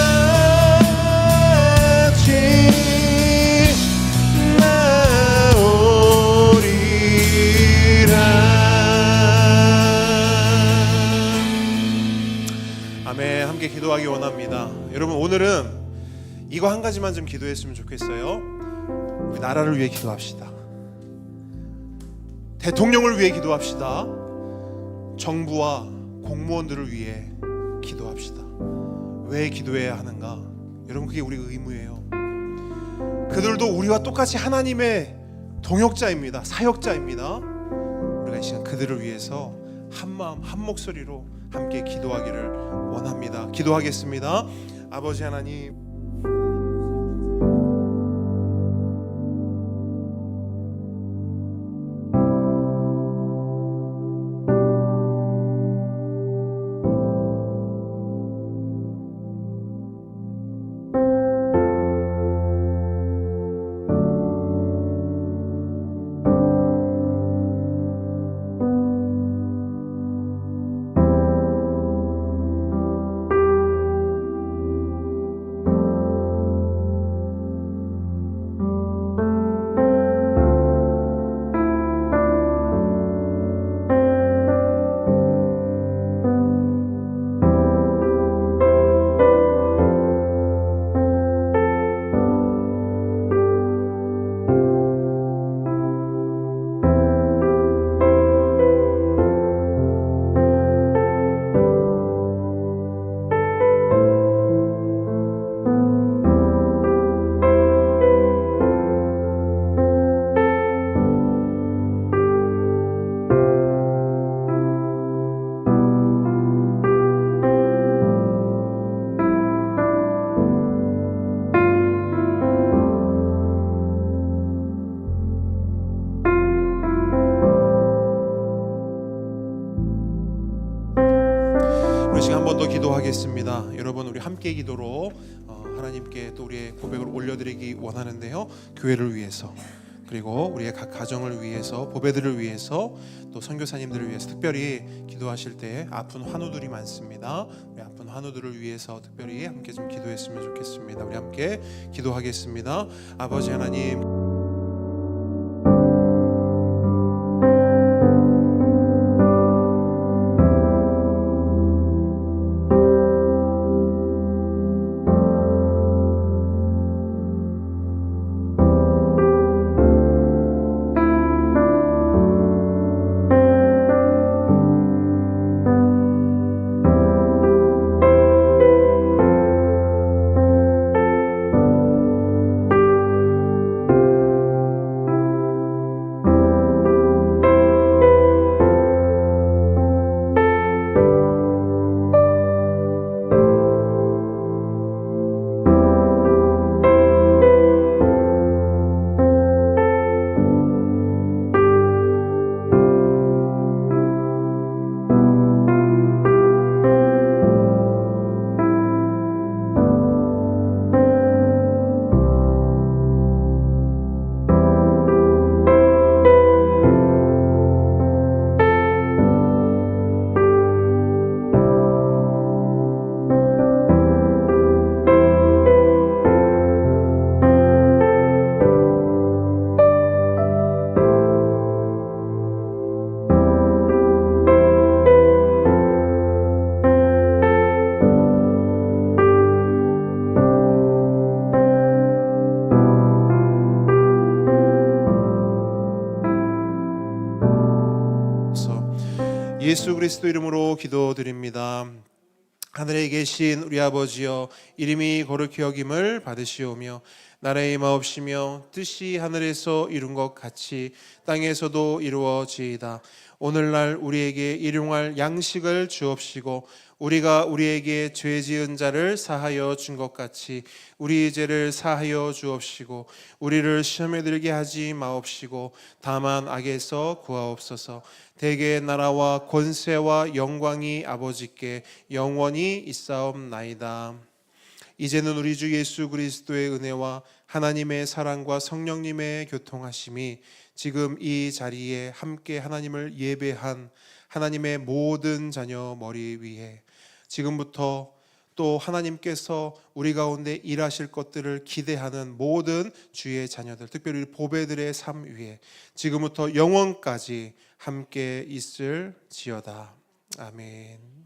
나오리라. 아멘. 함께 기도하기 원합니다. 여러분, 오늘은 이거 한 가지만 좀 기도했으면 좋겠어요. 우리 나라를 위해 기도합시다. 대통령을 위해 기도합시다. 정부와 공무원들을 위해 기도합시다. 왜 기도해야 하는가? 여러분, 그게 우리 의무예요. 그들도 우리와 똑같이 하나님의 동역자입니다. 사역자입니다. 우리가 이 시간 그들을 위해서 한 마음 한 목소리로 함께 기도하기를 원합니다. 기도하겠습니다. 아버지 하나님, 우리 지금 한 번 더 기도하겠습니다. 여러분, 우리 함께 기도로 하나님께 또 우리의 고백을 올려드리기 원하는데요. 교회를 위해서, 그리고 우리의 각 가정을 위해서, 보배들을 위해서, 또 선교사님들을 위해서 특별히 기도하실 때 아픈 환우들이 많습니다. 우리 아픈 환우들을 위해서 특별히 함께 좀 기도했으면 좋겠습니다. 우리 함께 기도하겠습니다. 아버지 하나님, 예수 그리스도 이름으로 기도드립니다. 하늘에 계신 우리 아버지여, 이름이 거룩히 여김을 받으시오며 나라의 임하옵시며 뜻이 하늘에서 이룬 것 같이 땅에서도 이루어지이다. 오늘날 우리에게 일용할 양식을 주옵시고 우리가 우리에게 죄 지은 자를 사하여 준 것 같이 우리 죄를 사하여 주옵시고 우리를 시험에 들게 하지 마옵시고 다만 악에서 구하옵소서. 대개의 나라와 권세와 영광이 아버지께 영원히 있사옵나이다. 이제는 우리 주 예수 그리스도의 은혜와 하나님의 사랑과 성령님의 교통하심이 지금 이 자리에 함께 하나님을 예배한 하나님의 모든 자녀 머리 위에 지금부터 또 하나님께서 우리 가운데 일하실 것들을 기대하는 모든 주의 자녀들, 특별히 우리 보배들의 삶 위에 지금부터 영원까지 함께 있을지어다. 아멘.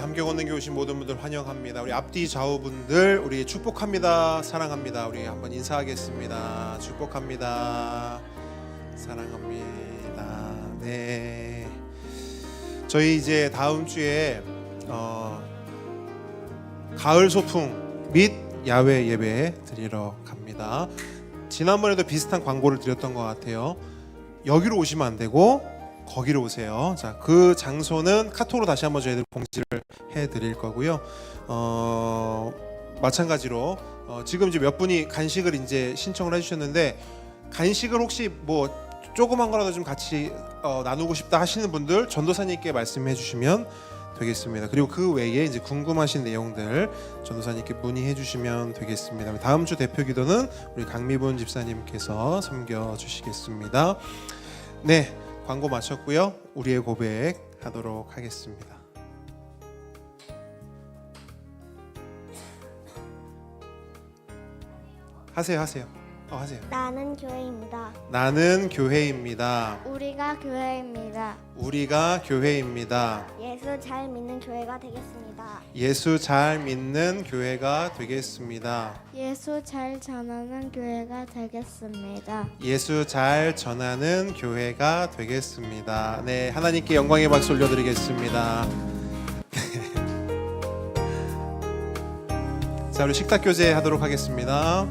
함께 걷는 교 오신 모든 분들 환영합니다. 우리 앞뒤 좌우분들 우리 축복합니다. 사랑합니다. 우리 한번 인사하겠습니다. 축복합니다. 사랑합니다. 네. 저희 이제 다음 주에 가을 소풍 및 야외 예배 드리러 갑니다. 지난번에도 비슷한 광고를 드렸던 것 같아요. 여기로 오시면 안 되고 거기로 오세요. 자, 그 장소는 카톡으로 다시 한번 저희들 공지를 해드릴 거고요. 마찬가지로 지금 이제 몇 분이 간식을 이제 신청을 해주셨는데 간식을 혹시 뭐 조그만 거라도 좀 같이 나누고 싶다 하시는 분들 전도사님께 말씀해 주시면 되겠습니다. 그리고 그 외에 이제 궁금하신 내용들 전도사님께 문의해 주시면 되겠습니다. 다음 주 대표 기도는 우리 강미분 집사님께서 섬겨 주시겠습니다. 네. 광고 마쳤고요. 우리의 고백 하도록 하겠습니다. 하세요. 하세요. 나는 교회입니다. 나는 교회입니다. 우리가 교회입니다. 우리가 교회입니다. 예수 잘 믿는 교회가 되겠습니다. 예수 잘 믿는 교회가 되겠습니다. 예수 잘 전하는 교회가 되겠습니다. 예수 잘 전하는 교회가 되겠습니다. 네, 하나님께 영광의 박수 올려드리겠습니다. 자, 우리 식탁 교제 하도록 하겠습니다.